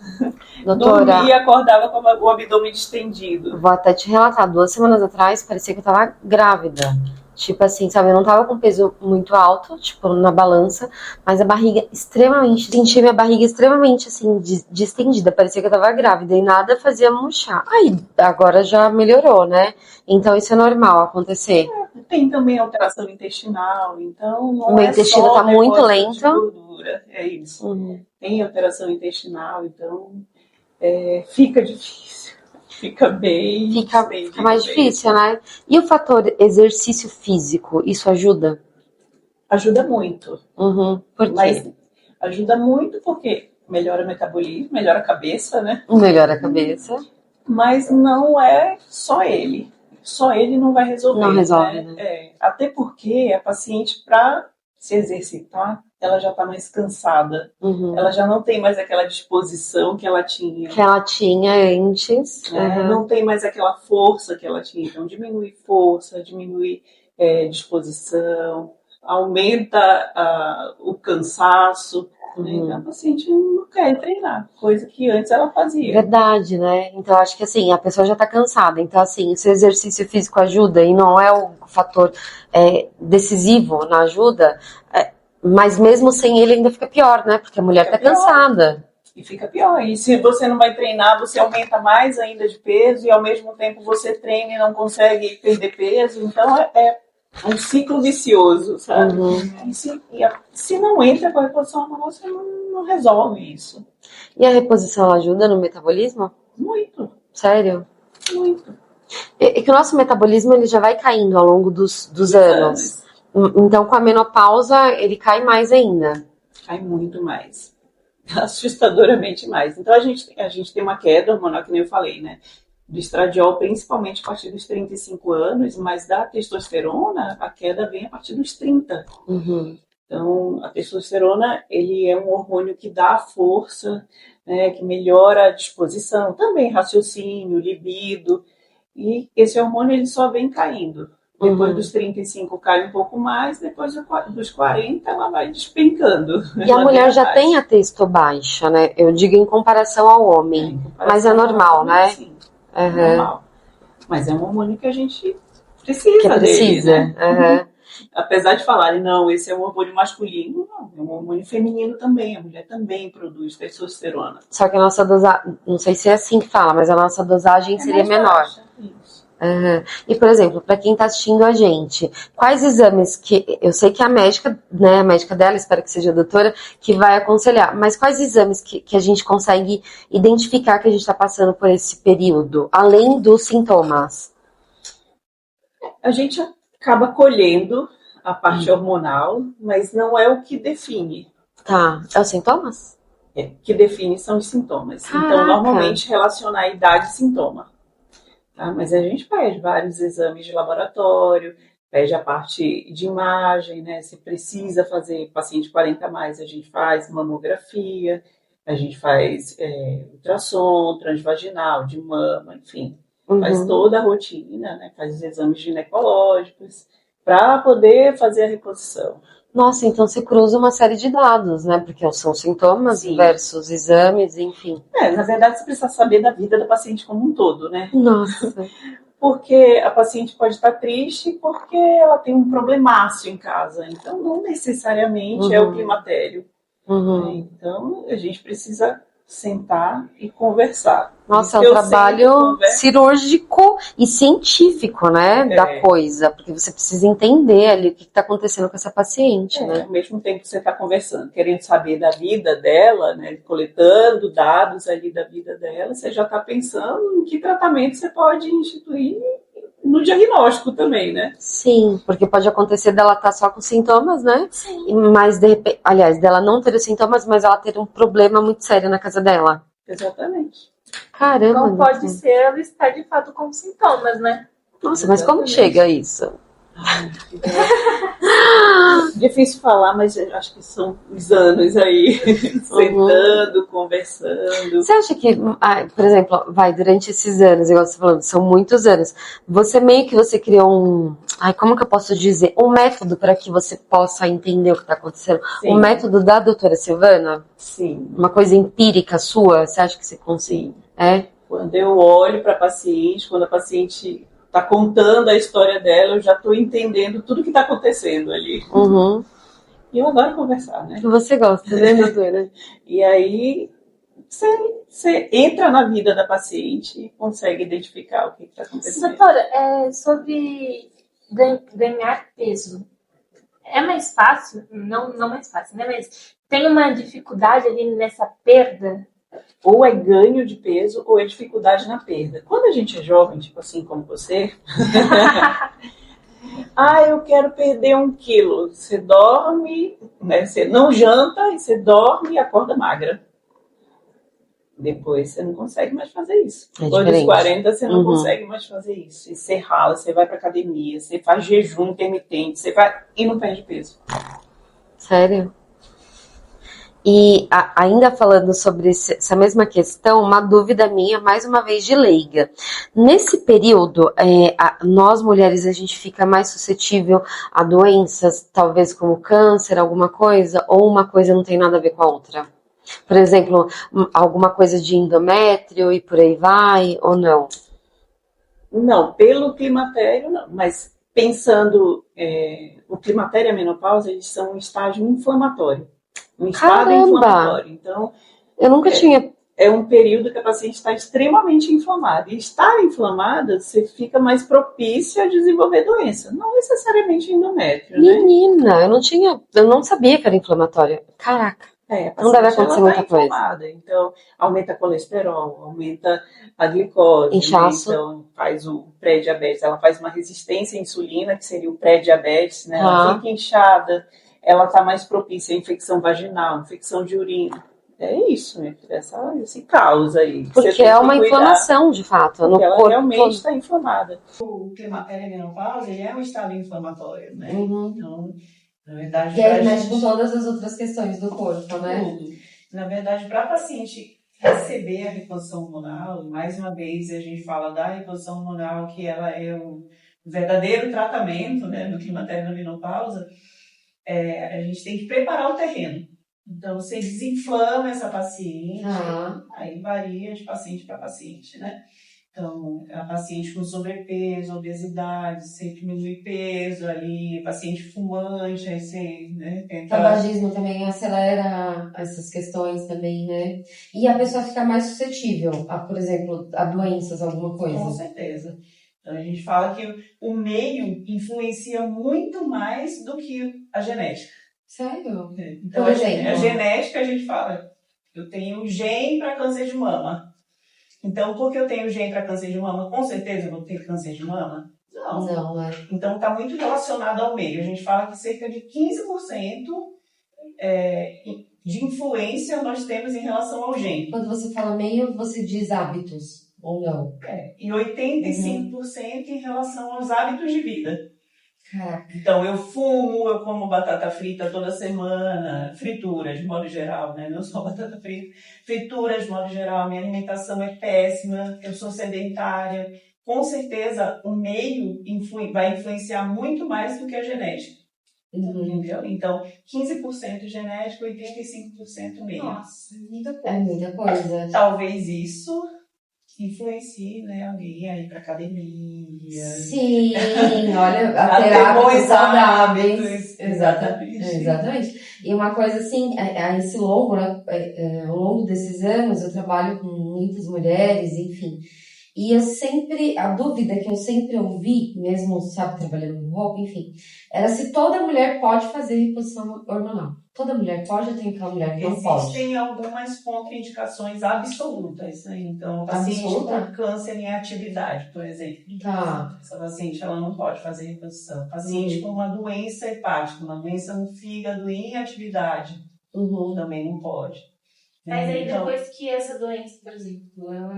dormia e acordava com o abdômen distendido. Vou até te relatar, 2 semanas atrás parecia que eu tava grávida. Tipo assim, sabe, eu não tava com peso muito alto, tipo, na balança, mas a barriga extremamente, senti minha barriga extremamente, assim, distendida, parecia que eu tava grávida e nada fazia murchar. Aí, agora já melhorou, né? Então isso é normal acontecer. Tem também alteração intestinal, então O não meu é intestino só tá muito depósito de lento. gordura, é isso. Uhum. Tem alteração intestinal, então fica difícil. Fica bem Fica distendido mais mesmo. difícil, né? E o fator exercício físico, isso ajuda? Ajuda muito, Uhum. Por quê? mas ajuda muito porque melhora o metabolismo, melhora a cabeça, né? Melhora a cabeça. Mas não é só ele. Só ele não vai resolver. Não resolve, né? né? Até porque a paciente, para se exercitar, ela já está mais cansada. Uhum. Ela já não tem mais aquela disposição que ela tinha. Que ela tinha antes. Né? Uhum. Não tem mais aquela força que ela tinha. Então, diminui força, diminui disposição, aumenta o cansaço. Então, a paciente não quer treinar, coisa que antes ela fazia. Verdade, né? Então, acho que assim, a pessoa já tá cansada. Então, assim, se o exercício físico ajuda e não é o fator decisivo na ajuda, mas mesmo sem ele ainda fica pior, né? Porque a mulher Fica tá pior. cansada. E fica pior. E se você não vai treinar, você aumenta mais ainda de peso e ao mesmo tempo você treina e não consegue perder peso. Então é um ciclo vicioso, sabe? Uhum. E se não entra com a reposição hormonal, você não resolve isso. E a reposição ela ajuda no metabolismo? Muito, Sério? muito. É que o nosso metabolismo ele já vai caindo ao longo dos anos. Então, com a menopausa, ele cai mais ainda. Cai muito mais. Assustadoramente mais. Então, a gente tem uma queda hormonal, que nem eu falei, né? Do estradiol, principalmente a partir dos 35 anos, mas da testosterona, a queda vem a partir dos 30. Uhum. Então, a testosterona, ele é um hormônio que dá força, né, que melhora a disposição, também raciocínio, libido, e esse hormônio ele só vem caindo. Depois dos 35 cai um pouco mais, depois dos 40 ela vai despencando. E a mulher já tem a testo baixa, né? Eu digo em comparação ao homem, mas é normal, né? Sim, é normal. Mas é um hormônio que a gente precisa que precisa. dele, né? Apesar de falarem, não, esse é um hormônio masculino, não, é um hormônio feminino também, a mulher também produz testosterona. Só que a nossa dosagem, não sei se é assim que fala, mas a nossa dosagem seria menor. Baixa, isso. E, por exemplo, para quem está assistindo a gente, quais exames que... Eu sei que a médica, né, a médica dela, espero que seja a doutora, que vai aconselhar, mas quais exames que a gente consegue identificar que a gente está passando por esse período, além dos sintomas? A gente acaba colhendo a parte hormonal, mas não é o que define. Tá, é os sintomas? O que define são os sintomas. Caraca. Então, normalmente, relacionar idade e sintoma. Tá? Mas a gente faz vários exames de laboratório, pede a parte de imagem, né? Se precisa fazer paciente 40 a mais, a gente faz mamografia, a gente faz ultrassom transvaginal, de mama, enfim. Faz toda a rotina, né? Faz os exames ginecológicos para poder fazer a reposição. Nossa, então você cruza uma série de dados, né? Porque são sintomas versus exames, enfim. Na verdade, você precisa saber da vida da paciente como um todo, né? Nossa. Porque a paciente pode estar triste porque ela tem um problemaço em casa. Então, não necessariamente é o climatério. Então, a gente precisa sentar e conversar. Nossa, é um trabalho cirúrgico e científico, né, da coisa, porque você precisa entender ali o que está acontecendo com essa paciente, né? Ao mesmo tempo que você está conversando, querendo saber da vida dela, né, coletando dados ali da vida dela, você já está pensando em que tratamento você pode instituir no diagnóstico também, né? Sim, porque pode acontecer dela estar só com sintomas, né? Sim. Mas, de repente, aliás, dela não ter os sintomas, mas ela ter um problema muito sério na casa dela. Exatamente. Caramba. Não pode ser ela estar de fato com sintomas, né? Nossa, mas como chega a isso? Difícil falar, mas acho que são uns anos aí, sentando, conversando. Você acha que, por exemplo, durante esses anos, igual você falando, são muitos anos, você meio que você criou como que eu posso dizer? Um método para que você possa entender o que está acontecendo? Sim. O método da doutora Silvana? Sim. Uma coisa empírica sua? Você acha que você consegue? Sim. Quando eu olho para a paciente, quando a paciente tá contando a história dela, eu já estou entendendo tudo que está acontecendo ali. Uhum. E eu adoro conversar, né? Você gosta, né, doutora? E aí você entra na vida da paciente e consegue identificar o que está acontecendo. Doutora, sobre ganhar peso, é mais fácil? Não mais fácil, né? Mas tem uma dificuldade ali nessa perda? Ou é ganho de peso ou é dificuldade na perda. Quando a gente é jovem, tipo assim como você, eu quero perder 1 quilo. Você dorme, né? Você não janta e você dorme e acorda magra. Depois você não consegue mais fazer isso. Depois dos 40 você não consegue mais fazer isso. E você rala, você vai pra academia, você faz jejum intermitente, você vai e não perde peso. Sério? E ainda falando sobre essa mesma questão, uma dúvida minha, mais uma vez de leiga. Nesse período, nós mulheres, a gente fica mais suscetível a doenças, talvez como câncer, alguma coisa, ou uma coisa não tem nada a ver com a outra? Por exemplo, alguma coisa de endométrio e por aí vai, ou não? Não, pelo climatério não, mas pensando, o climatério e a menopausa, eles são um estágio inflamatório. Um estado inflamatório. Então, eu nunca tinha. É um período que a paciente está extremamente inflamada. E estar inflamada, você fica mais propícia a desenvolver doença. Não necessariamente endométrio, né? Menina, eu não sabia que era inflamatória. Caraca. Não deve acontecer muita coisa. Então, aumenta colesterol, aumenta a glicose. Inchaço. Né? Então, faz o pré-diabetes. Ela faz uma resistência à insulina, que seria o pré-diabetes, né? Ela fica inchada, ela está mais propícia a infecção vaginal, infecção de urina. É isso, né? Esse caos aí. Porque é uma inflamação, de fato. Porque ela corpo realmente está inflamada. O climatério e a menopausa, ele é um estado inflamatório, né? Então, na verdade... E aí mexe com todas as outras questões do corpo, né? Na verdade, para a paciente receber a reposição hormonal, mais uma vez a gente fala da reposição hormonal, que ela é o verdadeiro tratamento, né, do climatério e da menopausa, a gente tem que preparar o terreno. Então, você desinflama essa paciente, aí varia de paciente para paciente, né? Então, a paciente com sobrepeso, obesidade, você diminui peso ali, paciente fumante, aí você, né, tenta... Tabagismo também acelera essas questões também, né? E a pessoa fica mais suscetível a, por exemplo, a doenças, alguma coisa. Com certeza. Então, a gente fala que o meio influencia muito mais do que a genética. Sério? Então, a genética, a gente fala, eu tenho gene para câncer de mama. Então, porque eu tenho gene para câncer de mama, com certeza eu vou ter câncer de mama? Não. Então, está muito relacionado ao meio. A gente fala que cerca de 15% de influência nós temos em relação ao gene. Quando você fala meio, você diz hábitos, ou não? E 85% em relação aos hábitos de vida. Caraca. Então, eu fumo, eu como batata frita toda semana, frituras de modo geral, né? Não só batata frita, frituras de modo geral, minha alimentação é péssima, eu sou sedentária. Com certeza, o meio vai influenciar muito mais do que a genética. Entendeu? Então, 15% genético, 85% meio. Nossa, é muita coisa. Talvez isso influencie, né, alguém aí pra academia. Sim, olha, a terapia saudáveis. Exatamente. E uma coisa assim, a esse longo, né, ao longo desses anos, eu trabalho com muitas mulheres, enfim. E a dúvida que eu sempre ouvi, mesmo, sabe, trabalhando com roupa, enfim, era se toda mulher pode fazer reposição hormonal. Toda mulher pode ou tem aquela mulher que não pode? Existem algumas contraindicações absolutas, né? Então, paciente com câncer em atividade, por exemplo. Essa paciente, ela não pode fazer reposição. Paciente com uma doença hepática, uma doença no fígado em atividade, também não pode. Mas aí depois que essa doença, por exemplo, ela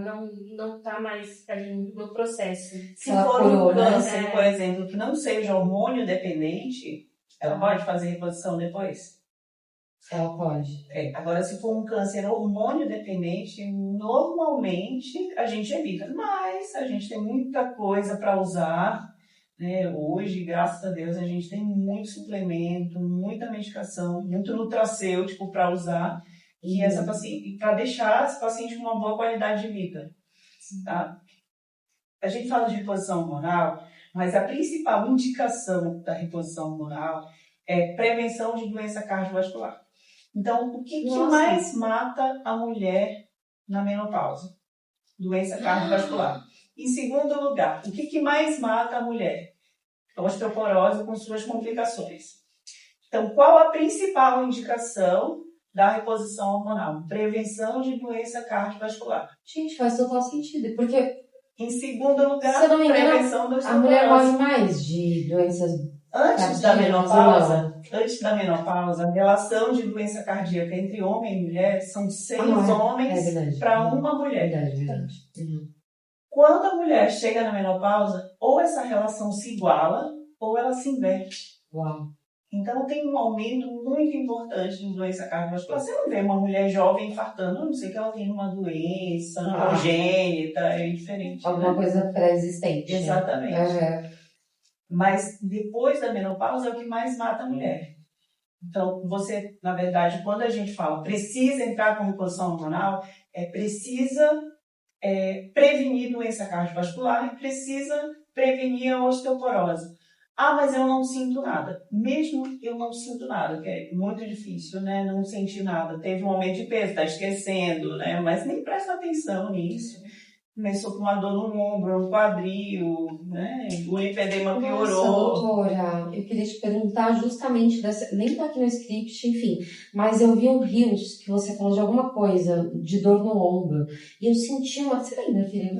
não tá mais ali no processo. Se for um câncer, por exemplo, que não seja hormônio dependente, ela pode fazer reposição depois? Ela pode. Agora, se for um câncer hormônio dependente, normalmente a gente evita. Mas a gente tem muita coisa para usar, né? Hoje, graças a Deus, a gente tem muito suplemento, muita medicação, muito nutracêutico para usar. E essa paciente, para deixar esse paciente com uma boa qualidade de vida, tá? a gente fala de reposição hormonal, mas a principal indicação da reposição hormonal é prevenção de doença cardiovascular. Então, o que mais mata a mulher na menopausa? Doença cardiovascular. Em segundo lugar, o que mais mata a mulher? Osteoporose com suas complicações. Então, qual a principal indicação da reposição hormonal? Prevenção de doença cardiovascular. Gente, faz total sentido, porque em segundo lugar, se eu não me engano, prevenção da a mulher morre mais de doenças antes da menopausa, a relação de doença cardíaca entre homem e mulher são 6 homens para uma mulher. Verdade. Quando a mulher chega na menopausa, ou essa relação se iguala, ou ela se inverte. Uau. Então tem um aumento muito importante de doença cardiovascular. Você não vê uma mulher jovem infartando, a não sei que ela tem uma doença congênita, é diferente. Alguma coisa pré-existente. Exatamente. Mas depois da menopausa é o que mais mata a mulher. Então, você, na verdade, quando a gente fala precisa entrar com reposição hormonal, precisa prevenir doença cardiovascular e precisa prevenir a osteoporose. Ah, mas eu não sinto nada. Mesmo eu não sinto nada, que é muito difícil, né? Não sentir nada. Teve um aumento de peso, tá esquecendo, né? Mas nem presta atenção nisso. Começou com uma dor no ombro, no quadril, né? O linfedema piorou. Nossa, doutora, eu queria te perguntar justamente dessa... Nem tá aqui no script, enfim. Mas eu vi um Reels que você falou de alguma coisa, de dor no ombro. E eu senti uma... Você lembra, filha?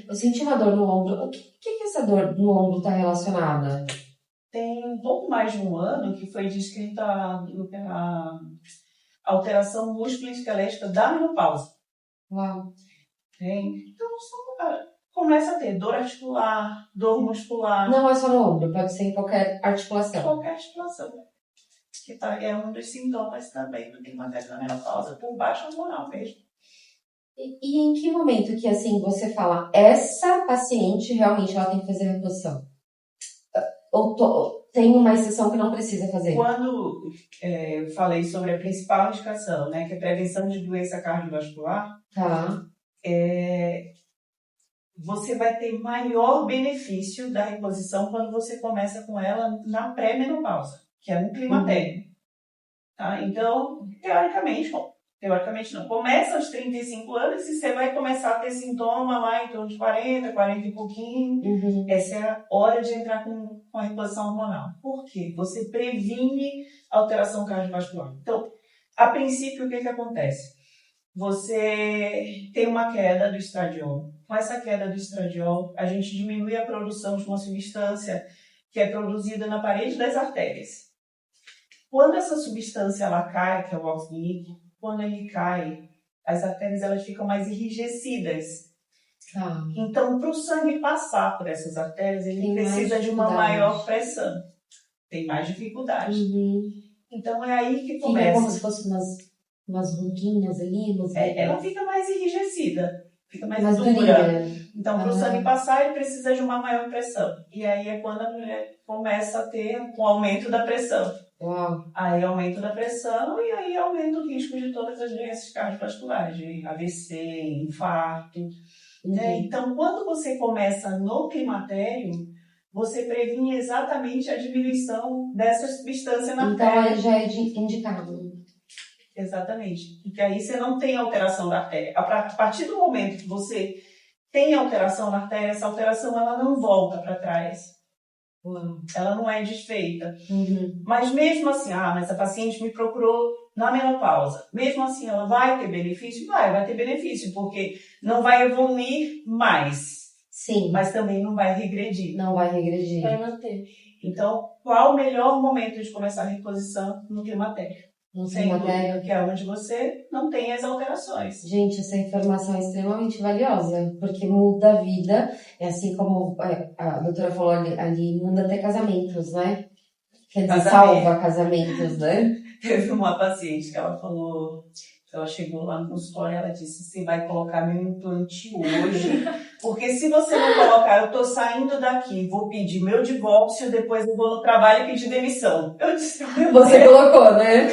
Eu senti uma dor no ombro. O que essa dor no ombro está relacionada? Tem um pouco mais de um ano que foi descrita a alteração músculo-esquelética da menopausa. Uau. Então, começa a ter dor articular, dor muscular. Não é só no ombro, pode ser em qualquer articulação. Qualquer articulação. Que é um dos sintomas também do climatério da menopausa, por baixa hormonal mesmo. E em que momento que, assim, você fala, essa paciente realmente ela tem que fazer reposição? Ou tem uma exceção que não precisa fazer? Quando eu falei sobre a principal indicação, né, que é a prevenção de doença cardiovascular, você vai ter maior benefício da reposição quando você começa com ela na pré-menopausa, que é no climatério. Tá? Então, teoricamente não. Começa aos 35 anos e você vai começar a ter sintoma lá em torno de 40 e pouquinho. Essa é a hora de entrar com a reposição hormonal. Por quê? Você previne a alteração cardiovascular. Então, a princípio, o que acontece? Você tem uma queda do estradiol. Com essa queda do estradiol, a gente diminui a produção de uma substância que é produzida na parede das artérias. Quando essa substância ela cai, que é o óxido nítrico, quando ele cai, as artérias elas ficam mais enrijecidas. Então, para o sangue passar por essas artérias, ele precisa de uma maior pressão. Tem mais dificuldade. Então, é aí que começa. Fica como se fosse umas ruguinhas ali. Ela fica mais enrijecida, fica mais dura. Então, para o sangue passar, ele precisa de uma maior pressão. E aí é quando a mulher começa a ter um aumento da pressão. Uau. Aí aumento da pressão e aí aumenta o risco de todas as doenças cardiovasculares, de AVC, infarto. Né? Então, quando você começa no climatério, você previne exatamente a diminuição dessa substância na artéria. Então, ele já é indicado. Exatamente. Porque aí você não tem alteração da artéria. A partir do momento que você tem alteração na artéria, essa alteração ela não volta para trás. Ela não é desfeita. Mas mesmo assim, mas a paciente me procurou na menopausa. Mesmo assim, ela vai ter benefício? Vai ter benefício, porque não vai evoluir mais. Sim. Mas também não vai regredir. Não vai regredir. Vai manter. Então, qual o melhor momento de começar a reposição no climatério? Sem dúvida, que é onde você não tem as alterações. Gente, essa informação é extremamente valiosa, porque muda a vida, é assim como a doutora falou ali, muda até casamentos, né? Quer dizer, salva casamentos, né? Teve uma paciente que ela falou, ela chegou lá no consultório e ela disse, você vai colocar meu implante hoje, porque se você não colocar, eu tô saindo daqui, vou pedir meu divórcio, depois eu vou no trabalho e pedir demissão. Eu disse, você colocou, né?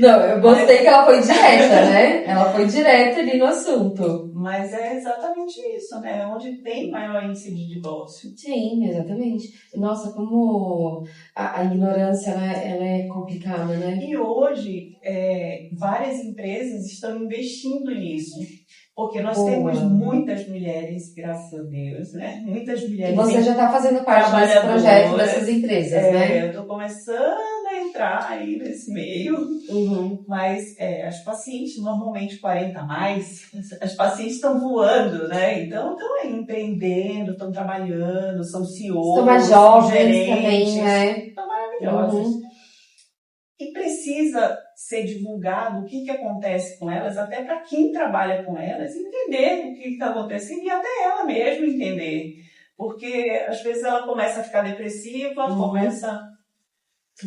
Não, eu gostei que ela foi direta, né? Ela foi direta ali no assunto. Mas é exatamente isso, né? Onde tem maior índice de divórcio. Sim, exatamente. Nossa, como a ignorância, ela é complicada, né? E hoje, várias empresas estão investindo nisso. Porque nós temos muitas mulheres, graças a Deus, né? Muitas mulheres. E você já está fazendo parte desse projeto dessas empresas, né? Eu estou começando a entrar aí nesse meio. Mas as pacientes, normalmente 40 a mais, as pacientes estão voando, né? Então estão aí empreendendo, estão trabalhando, são CEOs, estão mais jovens gerentes, também, né? Estão maravilhosas. E precisa ser divulgado o que acontece com elas, até para quem trabalha com elas entender o que está acontecendo e até ela mesma entender. Porque às vezes ela começa a ficar depressiva, começa...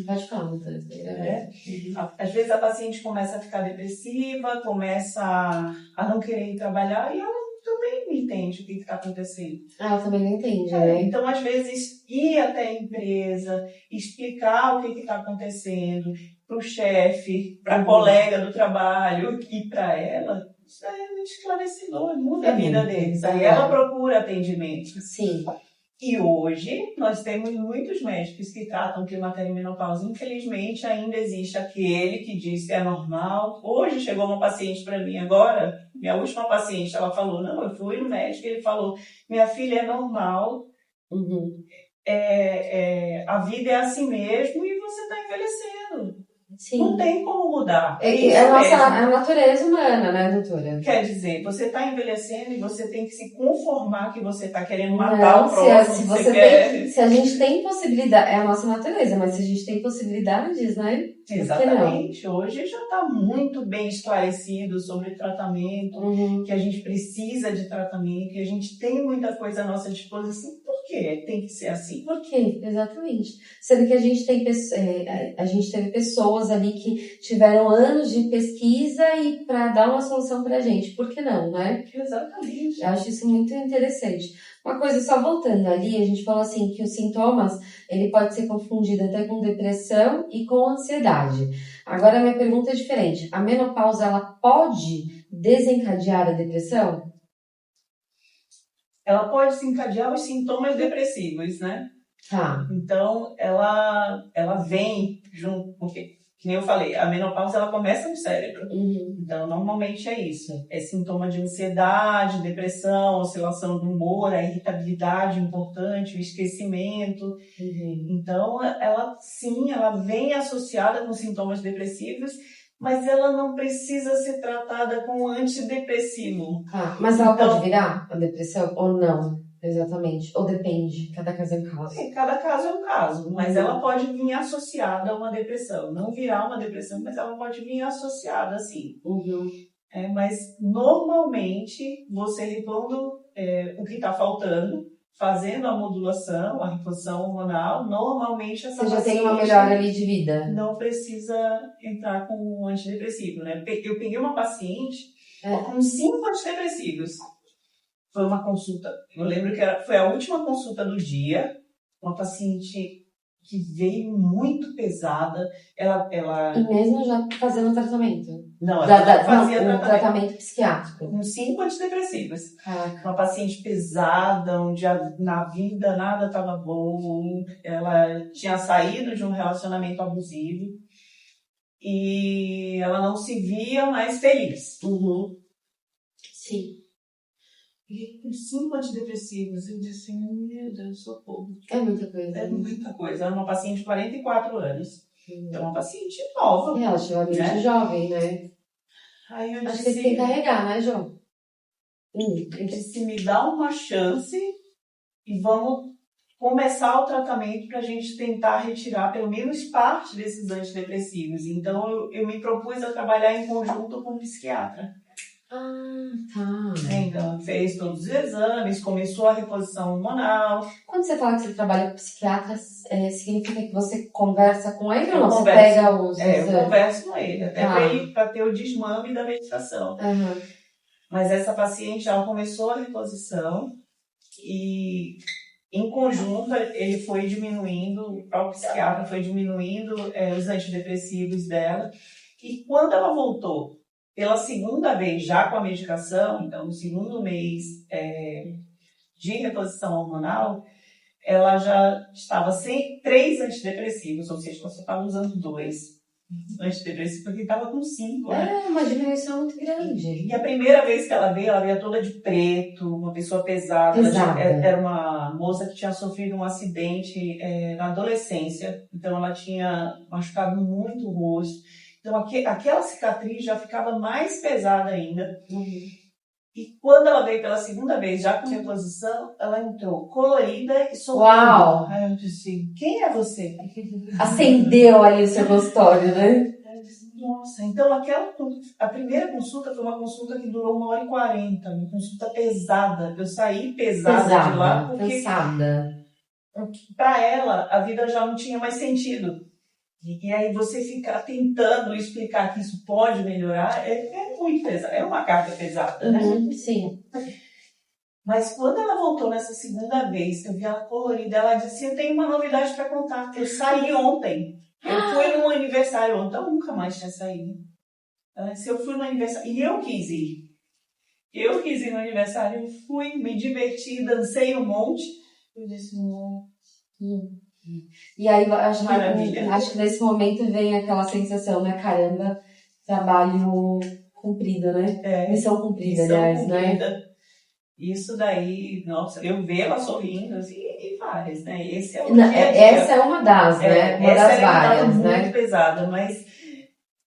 Pode falar, Às vezes a paciente começa a ficar depressiva, começa a não querer ir trabalhar e ela também não entende o que está acontecendo. Ela também não entende, né? Então, às vezes, ir até a empresa, explicar o que está acontecendo para o chefe, para a colega do trabalho e para ela, isso é esclarecedor, muda a vida deles. Aí ela procura atendimento. Sim. E hoje nós temos muitos médicos que tratam climatério e menopausa. Infelizmente, ainda existe aquele que diz que é normal. Hoje chegou uma paciente para mim agora, minha última paciente, ela falou, não, eu fui no médico, ele falou, minha filha é normal, a vida é assim mesmo e você está envelhecendo. Sim. Não tem como mudar. É a natureza humana, né, doutora? Quer dizer, você está envelhecendo e você tem que se conformar que você está querendo matar o próximo. Se a gente tem possibilidade, é a nossa natureza, mas se a gente tem possibilidades, né? Exatamente. Hoje já está muito bem esclarecido sobre tratamento, que a gente precisa de tratamento, que a gente tem muita coisa à nossa disposição. Por quê? Tem que ser assim. Por quê? Exatamente. Sendo que a gente teve pessoas ali que tiveram anos de pesquisa e para dar uma solução para a gente. Por que não, né? Exatamente. Eu acho isso muito interessante. Uma coisa, só voltando ali, a gente falou assim que os sintomas, ele pode ser confundido até com depressão e com ansiedade. Agora, a minha pergunta é diferente. A menopausa, ela pode desencadear a depressão? Ela pode desencadear os sintomas depressivos, né? Tá. Então, ela vem junto, porque, que nem eu falei, a menopausa ela começa no cérebro. Então, normalmente é isso. É sintoma de ansiedade, depressão, oscilação do humor, a irritabilidade importante, o esquecimento. Então, ela vem associada com sintomas depressivos, mas ela não precisa ser tratada com antidepressivo. Mas ela pode virar a depressão ou não? Exatamente. Ou depende, cada caso é um caso. Cada caso é um caso, mas ela pode vir associada a uma depressão. Não virar uma depressão, mas ela pode vir associada, assim. Mas, normalmente, você repondo o que está faltando, fazendo a modulação, a reposição hormonal, normalmente essa paciente... Você já tem uma melhora ali de vida. Não precisa entrar com um antidepressivo, né? Eu peguei uma paciente com 5 antidepressivos. Foi uma consulta, eu lembro que foi a última consulta do dia, uma paciente que veio muito pesada, ela... E mesmo já fazendo tratamento? Não, ela fazia tratamento psiquiátrico. Com 5 antidepressivos. Caraca. Uma paciente pesada, onde na vida nada estava bom, ela tinha saído de um relacionamento abusivo e ela não se via mais feliz. Sim. E com 5 antidepressivos, eu disse assim, meu Deus, socorro. É muita coisa. É muita coisa. Era uma paciente de 44 anos. Então, uma paciente nova. Relativamente jovem, né? Aí eu acho que você tem que carregar, né, João? Eu disse, me dá uma chance e vamos começar o tratamento para a gente tentar retirar pelo menos parte desses antidepressivos. Então, eu me propus a trabalhar em conjunto com o psiquiatra. Então, fez todos os exames, começou a reposição hormonal. Quando você fala que você trabalha com psiquiatra, significa que você conversa com ele ou não? Você pega os exames? Eu converso com ele, até para ter o desmame da medicação. Mas essa paciente, ela começou a reposição e, em conjunto, ele foi diminuindo, o próprio psiquiatra foi diminuindo os antidepressivos dela. E quando ela voltou pela segunda vez, já com a medicação, então no segundo mês de reposição hormonal, ela já estava sem 3 antidepressivos, ou seja, você estava usando 2 antidepressivos, porque estava com 5, né? É uma diminuição muito grande. E a primeira vez que ela veio toda de preto, uma pessoa pesada. Era uma moça que tinha sofrido um acidente na adolescência, então ela tinha machucado muito o rosto. Então aquela cicatriz já ficava mais pesada ainda. E quando ela veio pela segunda vez, já com reposição, ela entrou colorida e sorrindo. Uau! Aí eu disse, quem é você? Acendeu ali o seu consultório, né? Eu disse, nossa, então a primeira consulta foi uma consulta que durou 1h40, uma consulta pesada. Eu saí pesada de lá, porque cansada. para ela a vida já não tinha mais sentido. E aí você ficar tentando explicar que isso pode melhorar é muito pesado, é uma carga pesada, né? Sim. Mas quando ela voltou nessa segunda vez, eu vi ela colorida, ela disse, eu tenho uma novidade para contar. Eu saí ontem. Eu fui num aniversário ontem, eu nunca mais tinha saído. Ela disse, eu fui no aniversário, e eu quis ir. Eu quis ir no aniversário, eu fui, me diverti, dancei um monte. Eu disse, não. E aí, acho que nesse momento vem aquela sensação, né? Caramba, trabalho cumprido, né? Missão cumprida, aliás, né? Isso daí, nossa, eu ver ela sorrindo, assim, e várias, né? Esse é o essa é uma das, né? Uma das várias, né? Muito pesada, mas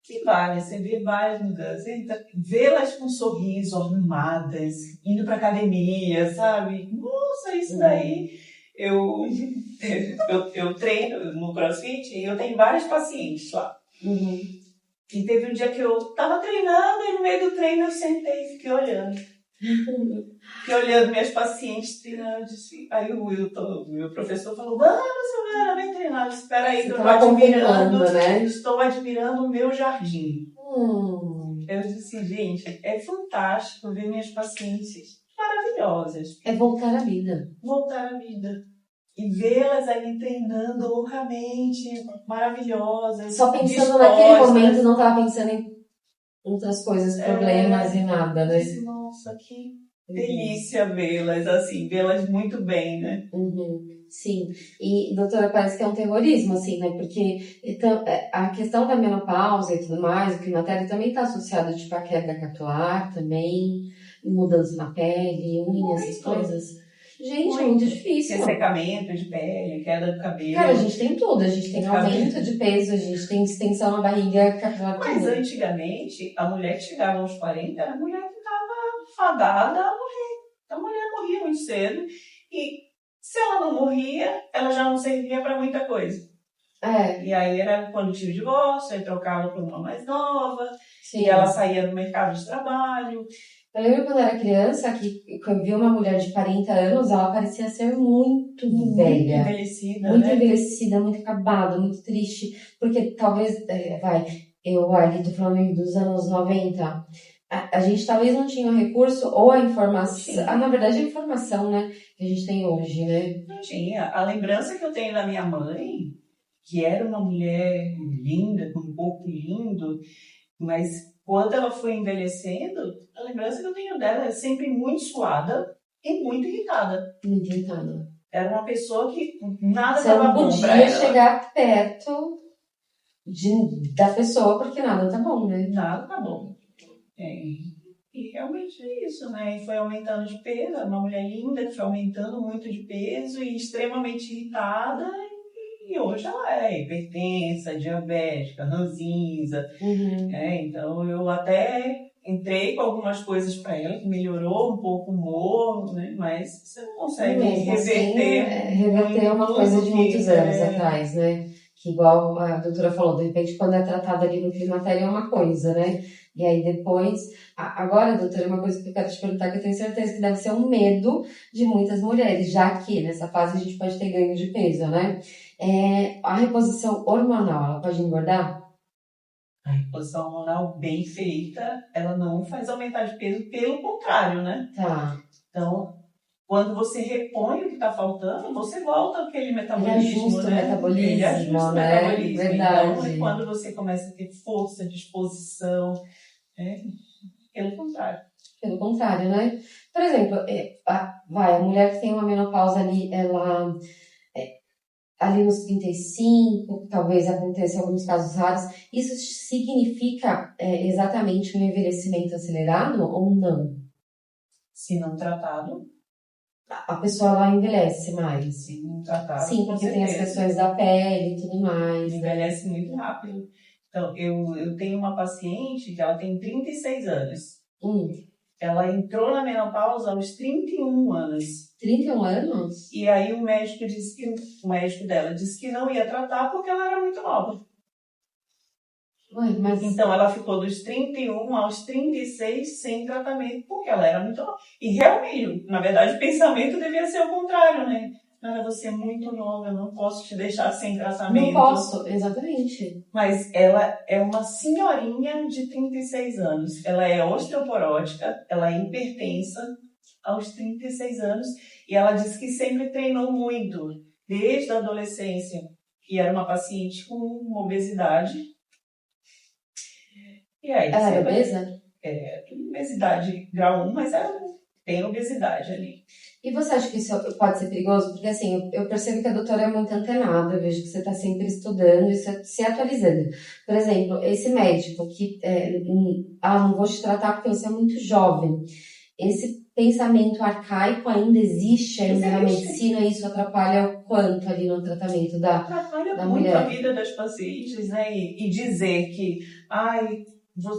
que várias, você vê várias mudanças. Então, vê-las com um sorriso, arrumadas, indo pra academia, sabe? Nossa, isso daí... Eu treino no CrossFit e eu tenho vários pacientes lá. E teve um dia que eu tava treinando e no meio do treino eu sentei e fiquei olhando. Fiquei olhando minhas pacientes treinando. Aí o Wilton, meu professor, falou, vamos, Silvana, vem treinar. Espera aí que eu tô admirando, né? Estou admirando o meu jardim. Eu disse, gente, é fantástico ver minhas pacientes maravilhosas. É voltar à vida. Voltar à vida. E vê-las ali treinando loucamente, maravilhosas. Só pensando dispostas. Naquele momento, não estava pensando em outras coisas, problemas e nada, né? Disse, nossa, que delícia vê-las, assim, vê-las muito bem, né? Sim. E, doutora, parece que é um terrorismo, assim, né? Porque então, a questão da menopausa e tudo mais, o climatério também está associado, tipo, à queda capilar também, mudança na pele, unhas, essas coisas. Gente, é muito difícil. Ressecamento de pele, queda do cabelo. Cara, a gente tem tudo. A gente tem aumento de peso, a gente tem distensão na barriga, capilar. Mas antigamente, a mulher que chegava aos 40 era a mulher que estava fadada a morrer. A mulher morria muito cedo. E se ela não morria, ela já não servia para muita coisa. E aí era quando tinha o divórcio, aí trocava por uma mais nova. Sim. E ela saía do mercado de trabalho. Eu lembro quando eu era criança, que eu vi uma mulher de 40 anos, ela parecia ser muito velha. Muito envelhecida, muito envelhecida, muito acabada, muito triste. Porque talvez, eu ali tô falando dos anos 90, a gente talvez não tinha o recurso ou a informação, na verdade a informação, né, que a gente tem hoje, né? Não tinha. A lembrança que eu tenho da minha mãe, que era uma mulher linda, com um corpo lindo, mas quando ela foi envelhecendo, a lembrança que eu tenho dela é sempre muito suada e muito irritada. Muito irritada. Era uma pessoa que nada estava bom pra ela. Você não podia chegar perto da pessoa porque nada tá bom, né? Nada tá bom. E realmente é isso, né? E foi aumentando de peso, uma mulher linda que foi aumentando muito de peso e extremamente irritada. E hoje ela é hipertensa, diabética, ranzinza. Então eu até entrei com algumas coisas para ela, que melhorou um pouco o humor, né? Mas você não consegue reverter. Reverter é uma coisa de muitos anos atrás, né? Que igual a doutora falou, de repente quando é tratado ali no climatério é uma coisa, né? E aí depois... Agora, doutora, uma coisa que eu quero te perguntar, que eu tenho certeza que deve ser um medo de muitas mulheres, já que nessa fase a gente pode ter ganho de peso, né? A reposição hormonal, ela pode engordar? A reposição hormonal bem feita, ela não faz aumentar de peso, pelo contrário, né? Tá. Então, quando você repõe o que está faltando, você volta àquele metabolismo, ajusta o né? metabolismo, Ele ajusta o né? metabolismo. Verdade. Então, é quando você começa a ter força, disposição, pelo contrário. Pelo contrário, né? Por exemplo, a mulher que tem uma menopausa ali, ela ali nos 35, talvez aconteça em alguns casos raros, isso significa exatamente um envelhecimento acelerado ou não? Se não tratado, A pessoa ela envelhece mais. se não tratado, Sim, porque tem as questões da pele e tudo mais. Envelhece muito rápido. Então, eu tenho uma paciente que ela tem 36 anos. Ela entrou na menopausa aos 31 anos. 31 anos? E aí o médico dela disse que não ia tratar porque ela era muito nova. Ué, mas... Então ela ficou dos 31 aos 36 sem tratamento porque ela era muito nova. E realmente, na verdade, o pensamento devia ser o contrário, né? Cara, você é muito nova, eu não posso te deixar sem tratamento. Não posso, exatamente. Mas ela é uma senhorinha de 36 anos. Ela é osteoporótica, ela é hipertensa aos 36 anos. E ela disse que sempre treinou muito, desde a adolescência. E era uma paciente com uma obesidade. E aí, ela era obesa? Obesidade grau 1, mas ela tem obesidade ali. E você acha que isso pode ser perigoso? Porque assim, eu percebo que a doutora é muito antenada, eu vejo que você está sempre estudando e se atualizando. Por exemplo, esse médico que, não vou te tratar porque você é muito jovem. Esse pensamento arcaico ainda existe ainda na medicina e isso atrapalha o quanto ali no tratamento da mulher? Atrapalha muito a vida das pacientes, né? E dizer que,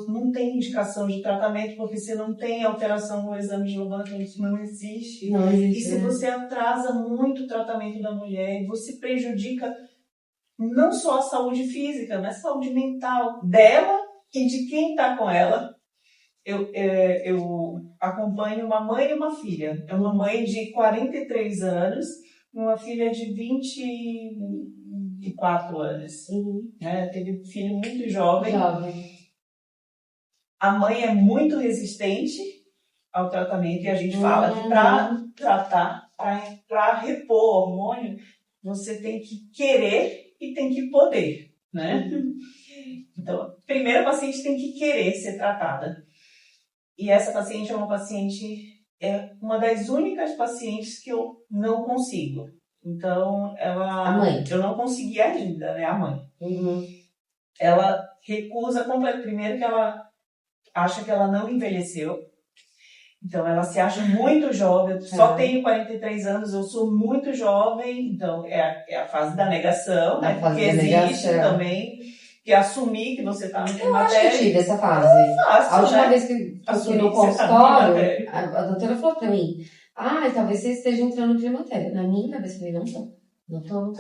não tem indicação de tratamento porque você não tem alteração no exame de levanta, isso não existe. Não existe. E se você atrasa muito o tratamento da mulher, você prejudica não só a saúde física, mas a saúde mental dela e de quem está com ela. Eu acompanho uma mãe e uma filha. É uma mãe de 43 anos e uma filha de 24 anos. Teve um filho muito jovem. A mãe é muito resistente ao tratamento e a gente fala que para tratar, para repor hormônio, você tem que querer e tem que poder, né? Então, primeiro a paciente tem que querer ser tratada. E essa paciente é uma das únicas pacientes que eu não consigo. Então, eu não consegui ainda, né, a mãe. Ela recusa completamente. Primeiro que ela acha que ela não envelheceu. Então, ela se acha muito jovem. Eu só tenho 43 anos, eu sou muito jovem. Então, é a fase da negação, né? Porque existe também que assumir que você está no climatério. Eu acho que eu tive essa fase. A última vez que eu fui no consultório, a doutora falou pra mim, talvez você esteja entrando no climatério. Na minha cabeça, eu falei, não tô.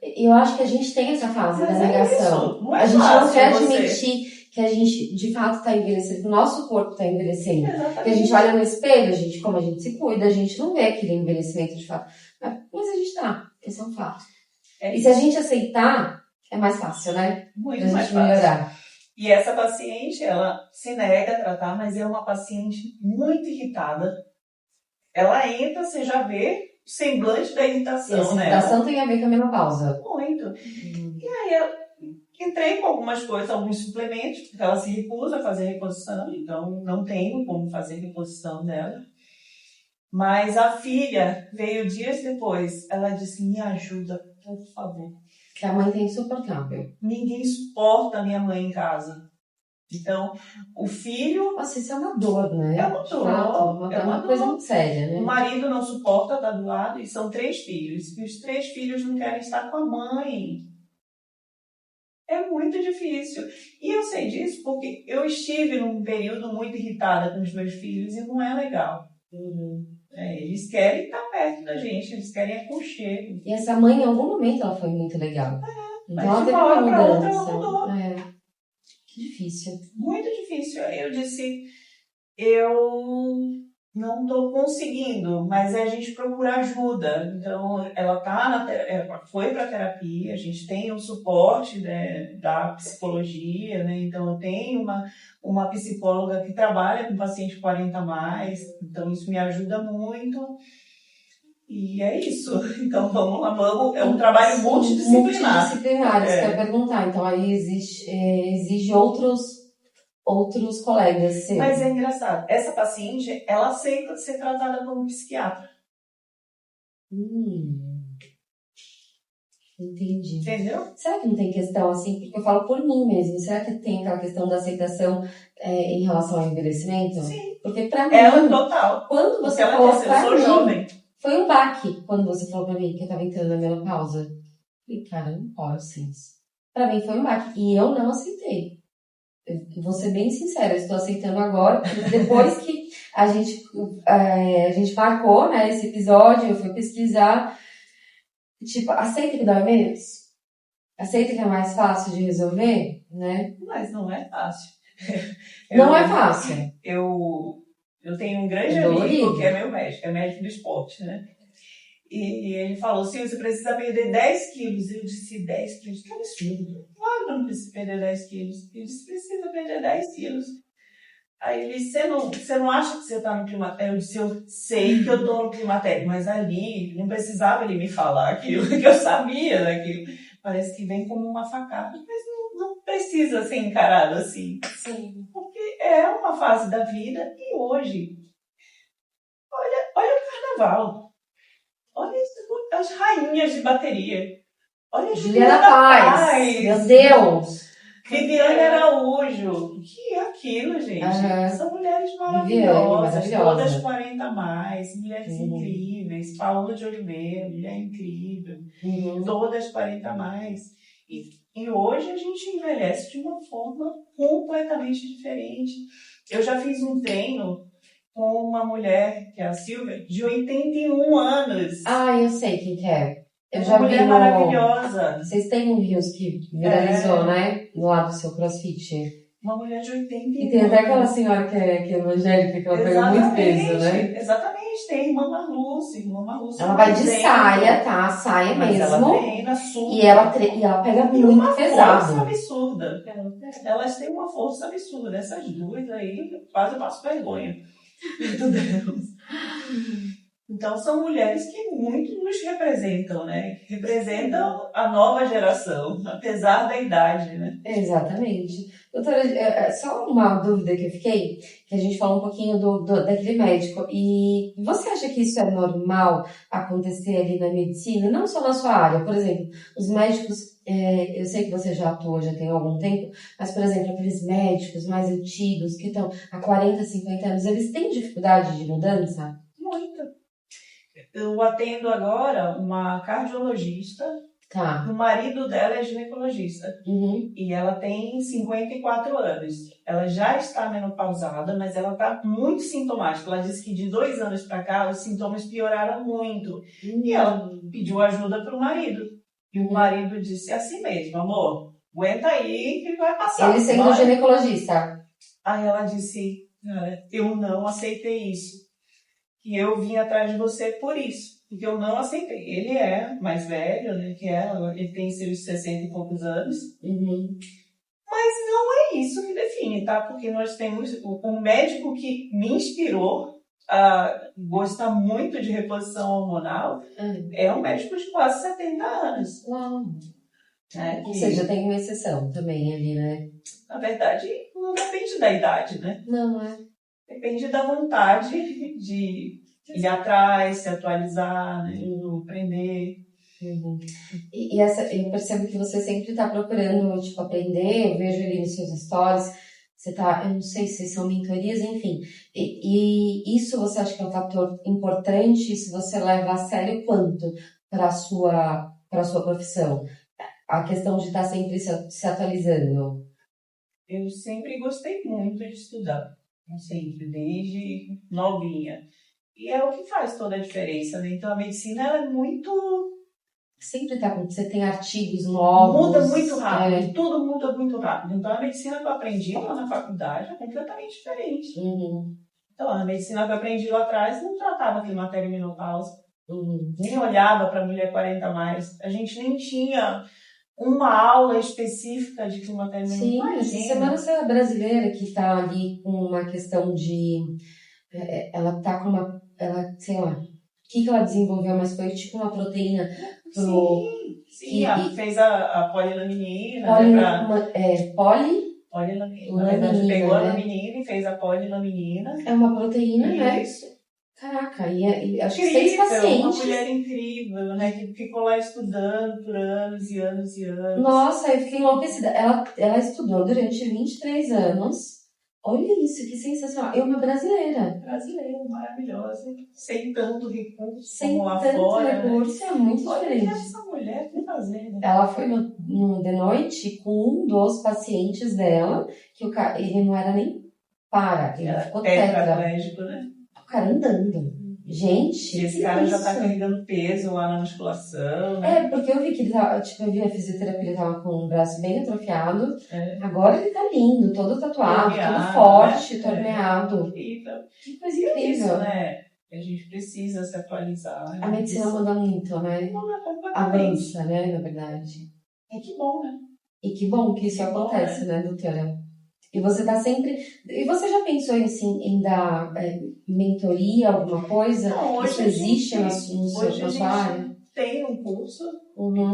Eu acho que a gente tem essa fase da negação. A gente não quer admitir que a gente, de fato, está envelhecendo, que o nosso corpo está envelhecendo. Porque a gente olha no espelho, como a gente se cuida, a gente não vê aquele envelhecimento de fato. Mas a gente tá, esse é um fato. E se a gente aceitar, é mais fácil, né? Muito mais fácil. Melhorar. E essa paciente, ela se nega a tratar, mas é uma paciente muito irritada. Ela entra, você já vê o semblante da irritação, né? A irritação tem a ver com a menopausa. Muito. E aí, eu entrei com algumas coisas, alguns suplementos, porque ela se recusa a fazer reposição, então não tenho como fazer reposição dela. Mas a filha veio dias depois, ela disse, me ajuda, por favor. Que a mãe tem insuportável. Ninguém suporta a minha mãe em casa. Então, o filho... Nossa, isso é uma dor, né? É uma dor. É uma coisa muito séria, né? O marido não suporta estar do lado e são 3 filhos. E os 3 filhos não querem estar com a mãe. É muito difícil. E eu sei disso porque eu estive num período muito irritada com os meus filhos e não é legal. Eles querem estar perto da gente, eles querem aconchego. E essa mãe, em algum momento, ela foi muito legal. Então ela teve uma mudança. Mudou. Que difícil. Muito difícil. Aí eu disse, eu não estou conseguindo, mas a gente procura ajuda. Então, ela foi para terapia, a gente tem um suporte, né, da psicologia, né? Então, eu tenho uma psicóloga que trabalha com paciente 40 a mais, então isso me ajuda muito. E é isso. Então, vamos lá, é um trabalho multidisciplinar. Multidisciplinar, isso que eu ia perguntar. Então, aí exige outros colegas seus. Mas é engraçado, essa paciente, ela aceita ser tratada por um psiquiatra. Entendi. Entendeu? Será que não tem questão assim? Porque eu falo por mim mesmo. Será que tem aquela questão da aceitação em relação ao envelhecimento? Sim. Porque pra mim, ela total. quando você ela falou disse, pra eu sou mim, jovem. foi um baque quando você falou pra mim que eu tava entrando na menopausa. Eu falei, cara, eu não posso isso. Pra mim foi um baque. E eu não aceitei. Eu vou ser bem sincera, eu estou aceitando agora. Depois que a gente marcou, né, esse episódio, eu fui pesquisar. Tipo, aceita que dói menos? Aceita que é mais fácil de resolver, né? Mas não é fácil. Não é fácil. Eu tenho um grande amigo que é meu médico, é médico do esporte, né? E ele falou assim, você precisa perder 10 quilos. Eu disse, 10 quilos? Que absurdo. Claro que eu não preciso perder 10 quilos. Eu disse, precisa perder 10 quilos. Aí ele disse, você não acha que você está no climatério? Eu disse, eu sei que eu estou no climatério, mas ali não precisava ele me falar aquilo, que eu sabia daquilo. Parece que vem como uma facada, mas não precisa ser encarado assim. Sim. Porque é uma fase da vida e hoje, olha o carnaval. Olha as rainhas de bateria. Olha a Juliana Paz. Meu Deus. Viviane Araújo. O que é aquilo, gente? São mulheres maravilhosas. Todas 40 a mais. Mulheres incríveis. Paola de Oliveira, mulher incrível. Todas 40 a mais. E hoje a gente envelhece de uma forma completamente diferente. Eu já fiz um treino com uma mulher, que é a Silvia, de 81 anos. Ah, eu sei quem que é. Eu já vi maravilhosa. Vocês têm um Reels que viralizou, né? No lado do seu CrossFit. Uma mulher de 81 anos. E tem até aquela senhora que é evangélica, que ela pega muito peso, né? Exatamente. Tem a irmã Marluce. Ela vai de saia, tá? Saia mesmo. Ela treina super. E ela pega muito pesado. Força absurda. Elas têm uma força absurda. Essas duas aí, quase eu passo vergonha. Meu Deus. Então, são mulheres que muito nos representam, né? Representam a nova geração, apesar da idade, né? Exatamente. Doutora, só uma dúvida que eu fiquei, que a gente falou um pouquinho daquele médico, e você acha que isso é normal acontecer ali na medicina, não só na sua área? Por exemplo, os médicos, eu sei que você já atua, já tem algum tempo, mas, por exemplo, aqueles médicos mais antigos, que estão há 40, 50 anos, eles têm dificuldade de mudança? Muita. Eu atendo agora uma cardiologista. Tá. O marido dela é ginecologista. E ela tem 54 anos. Ela já está menopausada, mas ela está muito sintomática. Ela disse que de 2 anos para cá os sintomas pioraram muito. E ela pediu ajuda para o marido. E o marido disse assim mesmo, amor, aguenta aí que vai passar. Ele sendo ginecologista. Aí ela disse, eu não aceitei isso. E eu vim atrás de você por isso. Porque eu não aceitei. Ele é mais velho, né, que ela. Ele tem seus 60 e poucos anos. Mas não é isso que define, tá? Porque nós temos um médico que me inspirou a gostar muito de reposição hormonal. É um médico de quase 70 anos. Uau. Ou seja, tem uma exceção também ali, né? Na verdade, não depende da idade, né? Não, é. Depende da vontade de ir atrás, se atualizar, né? Aprender. E eu percebo que você sempre está procurando, tipo, aprender. Eu vejo ali nos seus stories, você tá, eu não sei se são mentorias, enfim. E isso você acha que é um fator importante? Isso você leva a sério quanto para a sua profissão? A questão de estar sempre se atualizando. Eu sempre gostei muito de estudar. Sempre, desde novinha. E é o que faz toda a diferença, né? Então, a medicina, ela é muito... Sempre tá, você tem artigos novos. Muda muito rápido, tudo muda muito rápido. Então, a medicina que eu aprendi lá na faculdade é completamente diferente. Então, a medicina que eu aprendi lá atrás não tratava climatério e menopausa. Nem olhava para mulher 40 a mais. A gente nem tinha uma aula específica de climatério e menopausa. Sim, essa semana essa brasileira que tá ali com uma questão de... Ela tá com uma... Ela, sei lá, o que ela desenvolveu, mas foi tipo uma proteína pro... Sim, fez a polilaminina. Polilaminina. Na verdade, pegou a laminina e fez a polilaminina. É uma proteína, né? Isso. Caraca, e acho que Incrível, 6 pacientes. uma mulher incrível, né? Que ficou lá estudando por anos e anos e anos. Nossa, eu fiquei enlouquecida. Ela estudou durante 23 anos. Olha isso, que sensacional. É uma brasileira. Brasileira, maravilhosa. Sem tanto recurso Sem como lá tanto fora. recurso, é muito Olha diferente. o que essa mulher tem fazer, né? Ela foi no de noite com um dos pacientes dela, que ele não era nem ele ficou tetraplégico, né? O cara andando. Gente, e esse cara já tá carregando peso lá na musculação, né? Porque eu vi que ele tava, eu vi a fisioterapia, ele tava com o braço bem atrofiado. Agora ele tá lindo, todo tatuado, todo forte, torneado. Que coisa incrível. Isso, né? A gente precisa se atualizar. A medicina muda muito, né? Avança, né, na verdade. Que bom, né? E que bom que isso acontece, né, doutora? E você tá sempre... E você já pensou assim, em dar mentoria, alguma coisa? Não, hoje isso existe na sua área? Tem um curso,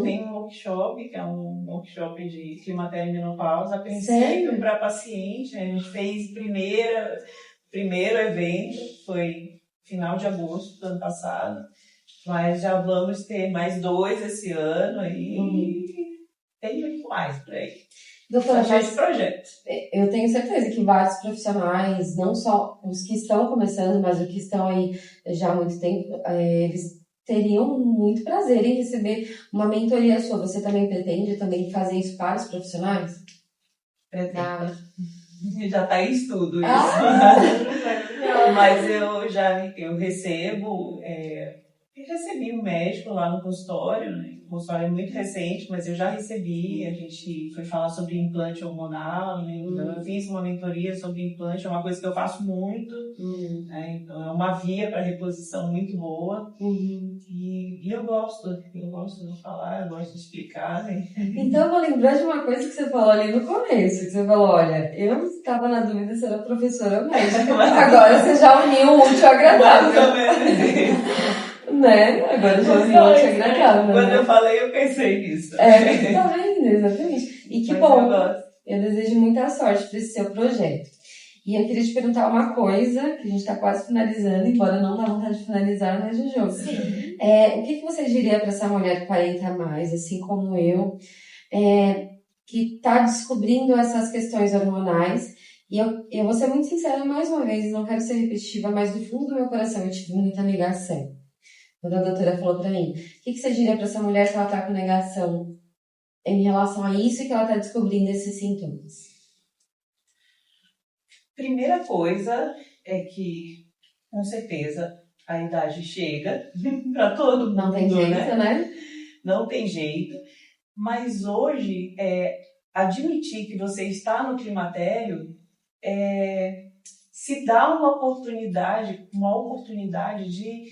tem um workshop, que é um workshop de climatério e menopausa, a princípio para paciente. A gente fez primeiro evento, foi final de agosto do ano passado, mas já vamos ter mais 2 esse ano e tem muito mais por aí. Doutora, esse projeto. Eu tenho certeza que vários profissionais, não só os que estão começando, mas os que estão aí já há muito tempo, eles teriam muito prazer em receber uma mentoria sua. Você também pretende fazer isso para os profissionais? Pretendo. Já está em estudo isso. Mas eu recebo... Eu recebi um médico lá no consultório, né? O consultório é muito recente, mas eu já recebi. A gente foi falar sobre implante hormonal, né? Então eu fiz uma mentoria sobre implante, é uma coisa que eu faço muito. Né? Então é uma via para reposição muito boa. E eu gosto de falar, eu gosto de explicar. Né? Então eu vou lembrar de uma coisa que você falou ali no começo, que você falou, olha, eu estava na dúvida se era professora ou médica. Agora você já uniu o útil ao agradável. Né? Agora já viu o agradável. Quando eu falei, eu pensei nisso. Tá vendo? Exatamente. E que bom. Eu desejo muita sorte para esse seu projeto. E eu queria te perguntar uma coisa, que a gente está quase finalizando, embora não dá vontade de finalizar, né, Juju? Sim. O que você diria para essa mulher 40 a mais, assim como eu, que está descobrindo essas questões hormonais? E eu vou ser muito sincera mais uma vez, não quero ser repetitiva, mas do fundo do meu coração eu tive muita negação. Quando a doutora falou pra mim, o que você diria pra essa mulher que ela tá com negação em relação a isso e que ela tá descobrindo esses sintomas? Primeira coisa é que, com certeza, a idade chega pra todo mundo. Não tem jeito, né? Não tem jeito. Mas hoje, admitir que você está no climatério se dá uma oportunidade de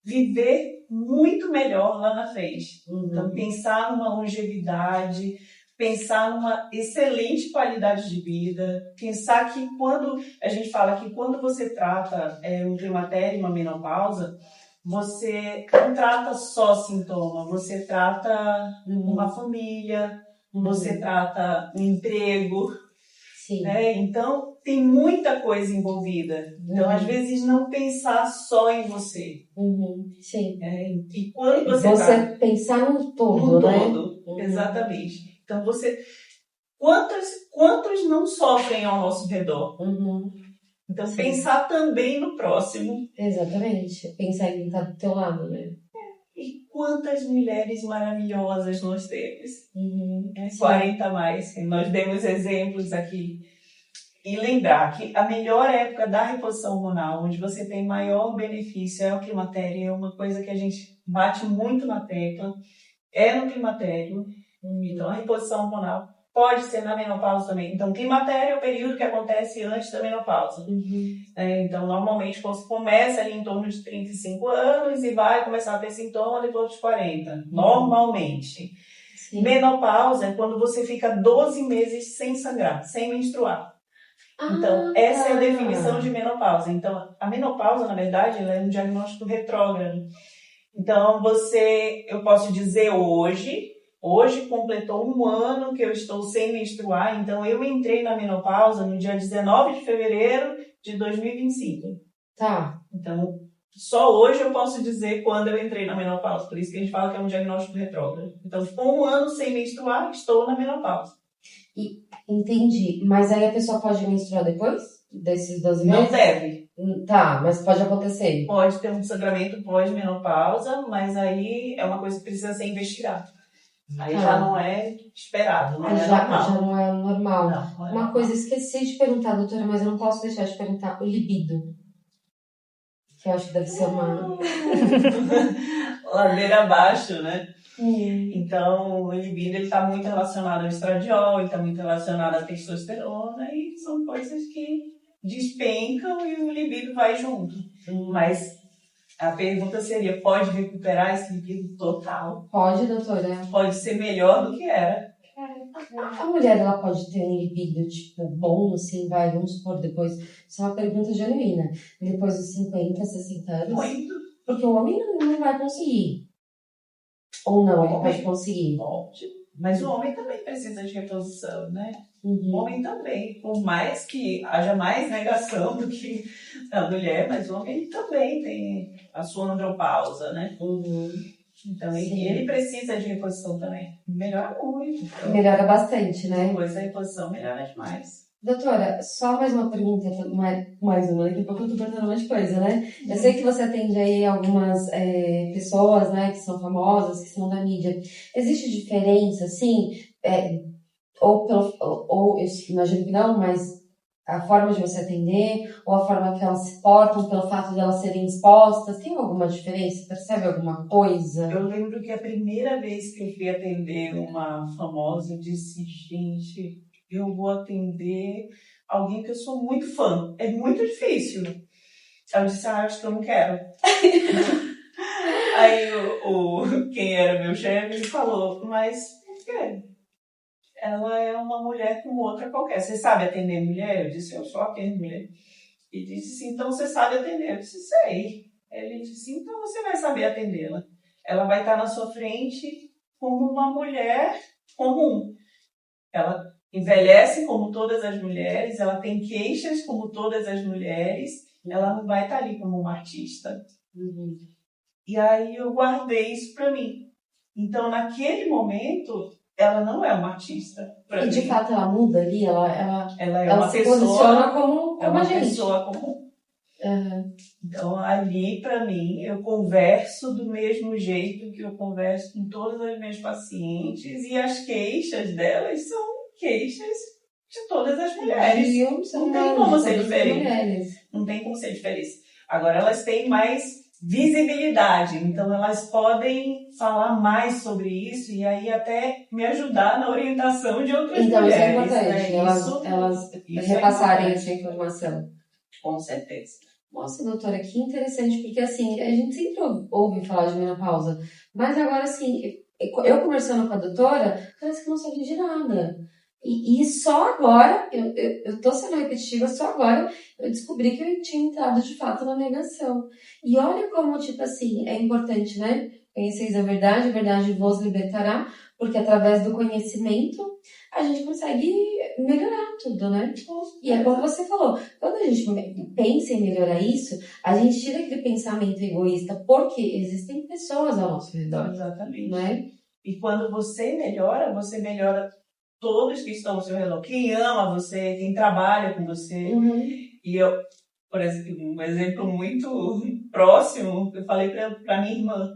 viver muito melhor lá na frente. Então, pensar numa longevidade, pensar numa excelente qualidade de vida, pensar que quando a gente fala que quando você trata um climatério, uma menopausa, você não trata só sintoma, você trata uma família, você trata um emprego. Sim. Né? Então, tem muita coisa envolvida. Então, às vezes, não pensar só em você. Sim. E quando você pensar no todo, no né? todo, exatamente. Então, quantos não sofrem ao nosso redor? Então, pensar também no próximo. Exatamente. Pensar em quem está do teu lado, né? E quantas mulheres maravilhosas nós temos. 40 a mais. Nós demos exemplos aqui. E lembrar que a melhor época da reposição hormonal, onde você tem maior benefício, é o climatério. É uma coisa que a gente bate muito na tecla. É no climatério. Então, a reposição hormonal pode ser na menopausa também. Então, climatério é o período que acontece antes da menopausa. Então, normalmente, quando começa ali em torno de 35 anos e vai começar a ter sintoma depois dos 40. Normalmente. Sim. Menopausa é quando você fica 12 meses sem sangrar, sem menstruar. Então, essa é a definição de menopausa. Então, a menopausa, na verdade, ela é um diagnóstico retrógrado. Então, eu posso dizer hoje completou 1 ano que eu estou sem menstruar, então eu entrei na menopausa no dia 19 de fevereiro de 2025. Tá. Então, só hoje eu posso dizer quando eu entrei na menopausa, por isso que a gente fala que é um diagnóstico retrógrado. Então, ficou 1 ano sem menstruar, estou na menopausa. Entendi. Mas aí a pessoa pode menstruar depois desses 12 meses? Não deve. Tá, mas pode acontecer. Pode ter um sangramento pós-menopausa, mas aí é uma coisa que precisa ser investigada. Aí já não é esperado, não é normal. Já não é normal. Não é Uma coisa, esqueci de perguntar, doutora, mas eu não posso deixar de perguntar o libido. Que eu acho que deve ser uma... Ladeira abaixo, né? Então, o libido está muito relacionado ao estradiol, ele está muito relacionado à testosterona, e são coisas que despencam e o libido vai junto. Mas a pergunta seria, pode recuperar esse libido total? Pode, doutora? Pode ser melhor do que era. A mulher, ela pode ter um libido, tipo, bom, assim, vamos supor, depois... Isso é uma pergunta genuína. Depois dos 50, 60 anos? Muito. Porque o homem não vai conseguir. Ou não, ele pode conseguir. Pode. Mas o homem também precisa de reposição, né? O homem também. Por mais que haja mais negação do que a mulher, mas o homem também tem a sua andropausa, né? Então, ele precisa de reposição também. Melhora muito. Então, melhora bastante, né? Depois da reposição melhora demais. Doutora, só mais uma pergunta, mais uma, daqui a pouco eu tô perguntando um monte de coisa, né? Eu sei que você atende aí algumas pessoas, né, que são famosas, que são da mídia. Existe diferença, assim, ou eu imagino que não, mas a forma de você atender, ou a forma que elas se portam pelo fato de elas serem expostas, tem alguma diferença? Percebe alguma coisa? Eu lembro que a primeira vez que eu fui atender uma famosa, eu disse, gente, eu vou atender alguém que eu sou muito fã. É muito difícil. Eu disse, acho que eu não quero. Aí quem era meu chefe, ele falou, mas por quê? Ela é uma mulher como outra qualquer. Você sabe atender mulher? Eu disse, eu só atendo mulher. E disse assim, então você sabe atender? Eu disse, sei. Ele disse, então você vai saber atendê-la. Ela vai estar na sua frente como uma mulher comum. Ela envelhece como todas as mulheres, ela tem queixas como todas as mulheres, ela não vai estar ali como uma artista. E aí eu guardei isso para mim. Então, naquele momento, ela não é uma artista. E de fato ela muda ali, ela é uma se pessoa, posiciona como é uma a gente. pessoa comum. Então, ali, para mim, eu converso do mesmo jeito que eu converso com todas as minhas pacientes, e as queixas delas são queixas de todas as mulheres. Não tem como ser diferente. Não tem como ser diferente. Agora, elas têm mais visibilidade, então elas podem falar mais sobre isso e aí até me ajudar na orientação de outras mulheres. Então, isso é importante, né? Elas repassarem essa informação. Com certeza. Nossa, doutora, que interessante, porque assim, a gente sempre ouve falar de menopausa, mas agora assim, eu conversando com a doutora, parece que não sabia de nada. E só agora, eu tô sendo repetitiva, só agora eu descobri que eu tinha entrado de fato na negação. E olha como, tipo assim, é importante, né? Conheceis a verdade vos libertará, porque através do conhecimento a gente consegue melhorar tudo, né? E é como você falou, quando a gente pensa em melhorar isso, a gente tira aquele pensamento egoísta, porque existem pessoas ao nosso redor. Exatamente. Né? E quando você melhora todos que estão ao seu redor. Quem ama você, quem trabalha com você. E eu, por exemplo, um exemplo muito próximo, eu falei para minha irmã,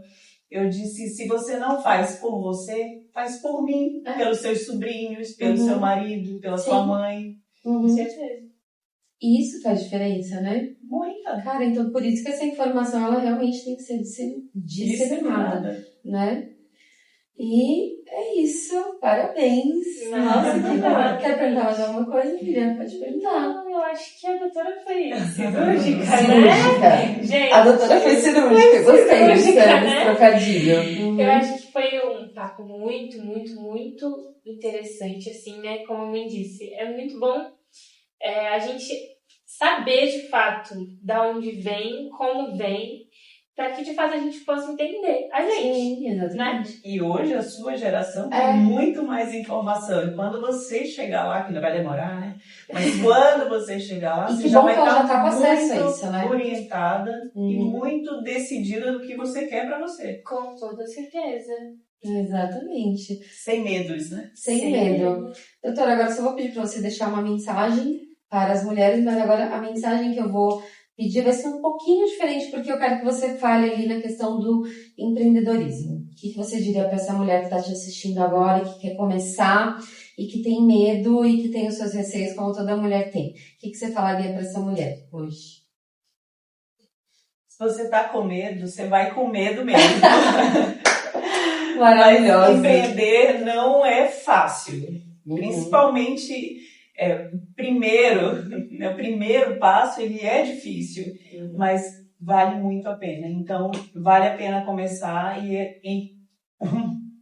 eu disse, se você não faz por você, faz por mim, pelos seus sobrinhos, pelo seu marido, pela sua mãe. Com certeza. E isso faz diferença, né? Muita. Cara, então por isso que essa informação, ela realmente tem que ser disseminada, né? E é isso, parabéns. Nossa, que bom. Quer perguntar mais alguma coisa, Miriam? Pode perguntar. Não, eu acho que a doutora foi cirúrgica, Cirúrgica. né? Gente, A doutora foi cirúrgica, gostei desse né? trocadilho. Eu acho que foi um papo muito, muito, muito interessante, assim, né? Como a mãe disse. É muito bom a gente saber, de fato, da onde vem, como vem, para que, de fato, a gente possa entender a gente. Sim, exatamente. E hoje a sua geração tem É. muito mais informação. E quando você chegar lá, que ainda vai demorar, né? Mas quando você chegar lá, E você que já bom vai que ela já estar tá com acesso a muito isso, né? orientada e muito decidida do que você quer pra você. Com toda certeza. Exatamente. Sem medos, né? Sem medo. Doutora, agora só vou pedir para você deixar uma mensagem para as mulheres, mas agora a mensagem que eu vou pedir vai ser um pouquinho diferente, porque eu quero que você fale ali na questão do empreendedorismo. O que você diria para essa mulher que está te assistindo agora, que quer começar e que tem medo e que tem os seus receios, como toda mulher tem? O que você falaria para essa mulher hoje? Se você tá com medo, você vai com medo mesmo. Maravilhosa. Mas empreender não é fácil. Principalmente, o primeiro passo, ele é difícil, mas vale muito a pena. Então, vale a pena começar e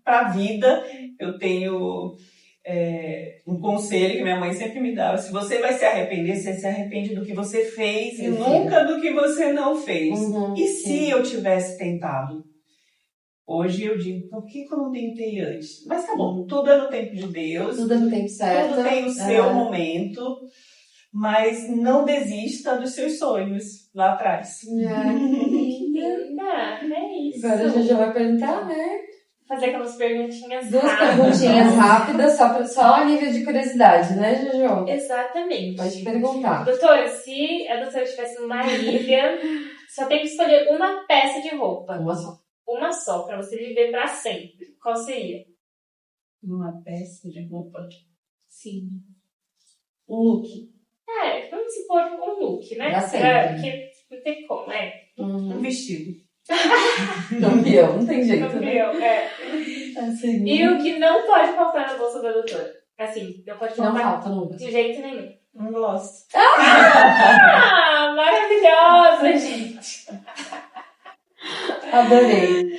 para a vida, eu tenho um conselho que minha mãe sempre me dava: se você vai se arrepender, você se arrepende do que você fez e nunca do que você não fez. E se eu tivesse tentado? Hoje eu digo, por que eu não tentei antes? Mas tá bom, tudo é no tempo de Deus. Tudo no tempo certo. Tudo tem o seu momento, mas não desista dos seus sonhos lá atrás. Linda, é isso. Agora a já vai perguntar, né? Fazer aquelas perguntinhas Duas rápidas. perguntinhas rápidas, só a nível de curiosidade, né, Jojo? Exatamente. Pode perguntar. Doutora, se a doutora estivesse numa ilha, só tem que escolher uma peça de roupa. Uma só. Uma só, pra você viver pra sempre. Qual seria? Uma peça de roupa. Sim. Um look. Vamos supor um look, né? Pra sempre. Porque não tem como, Um vestido. Campeão, não tem jeito, né? Campeão, Assim, E o que não pode faltar na bolsa da doutora? Assim, não pode não faltar falta nunca. de jeito nenhum. Um gloss. Ah, maravilhosa, gente. Adorei.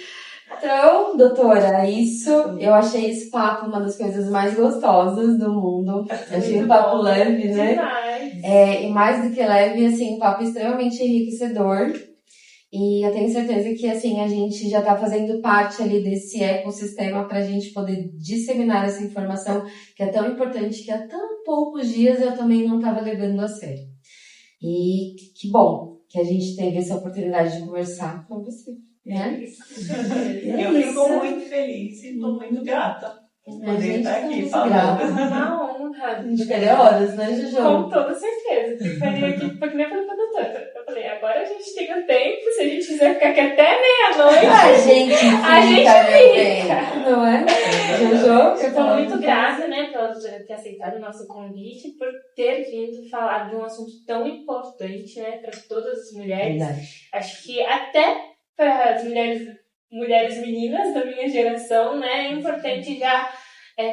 Então, doutora, isso, eu achei esse papo uma das coisas mais gostosas do mundo. Eu achei um papo leve, né? Demais. E mais do que leve, assim, um papo extremamente enriquecedor. E eu tenho certeza que, assim, a gente já está fazendo parte ali desse ecossistema para a gente poder disseminar essa informação que é tão importante, que há tão poucos dias eu também não estava levando a sério. E que bom que a gente teve essa oportunidade de conversar com você, né? Eu fico muito feliz e estou muito grata por A poder gente estar tá aqui muito falando. grata. Uma honra. A gente ficaria horas, né, Juju? Com toda certeza. Ficaria aqui, porque nem falei pra doutora. Eu falei, agora a gente tem o tempo, se a gente quiser ficar aqui até meia-noite, A gente fica, meu bem. fica. Não é? Juju? Eu tô muito grata, né, pela doutora ter aceitado o nosso convite, por ter vindo falar de um assunto tão importante, né, para todas as mulheres. Verdade. Acho que até para as mulheres meninas da minha geração, né, é importante já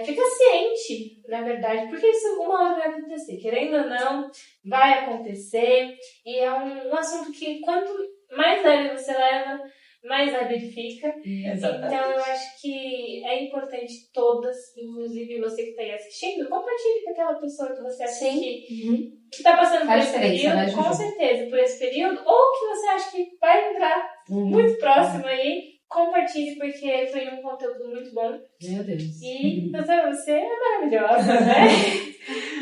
ficar ciente, na verdade, porque isso uma hora vai acontecer. Querendo ou não, vai acontecer. E é um assunto que quanto mais leve você leva, mais leve fica. Exatamente. Então eu acho que é importante todas, inclusive você que está aí assistindo, compartilhe com aquela pessoa que você acha que está passando por Faz esse diferença, período, né, Juju? com certeza, por esse período, ou que você acha que vai entrar muito próximo aí, compartilhe, porque foi um conteúdo muito bom. Meu Deus. E, doutora, você é maravilhosa, né?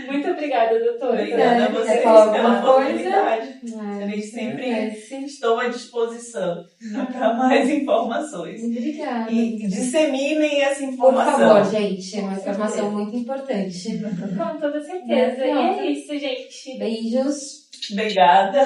Muito obrigada, doutora. Obrigada a Quer vocês falar pela alguma coisa? oportunidade. Ai, Eu sempre merece. estou à disposição para mais informações. Obrigada. E disseminem essa Por informação. favor, gente, é uma informação muito importante. Com toda certeza. E é isso, gente. Beijos. Obrigada.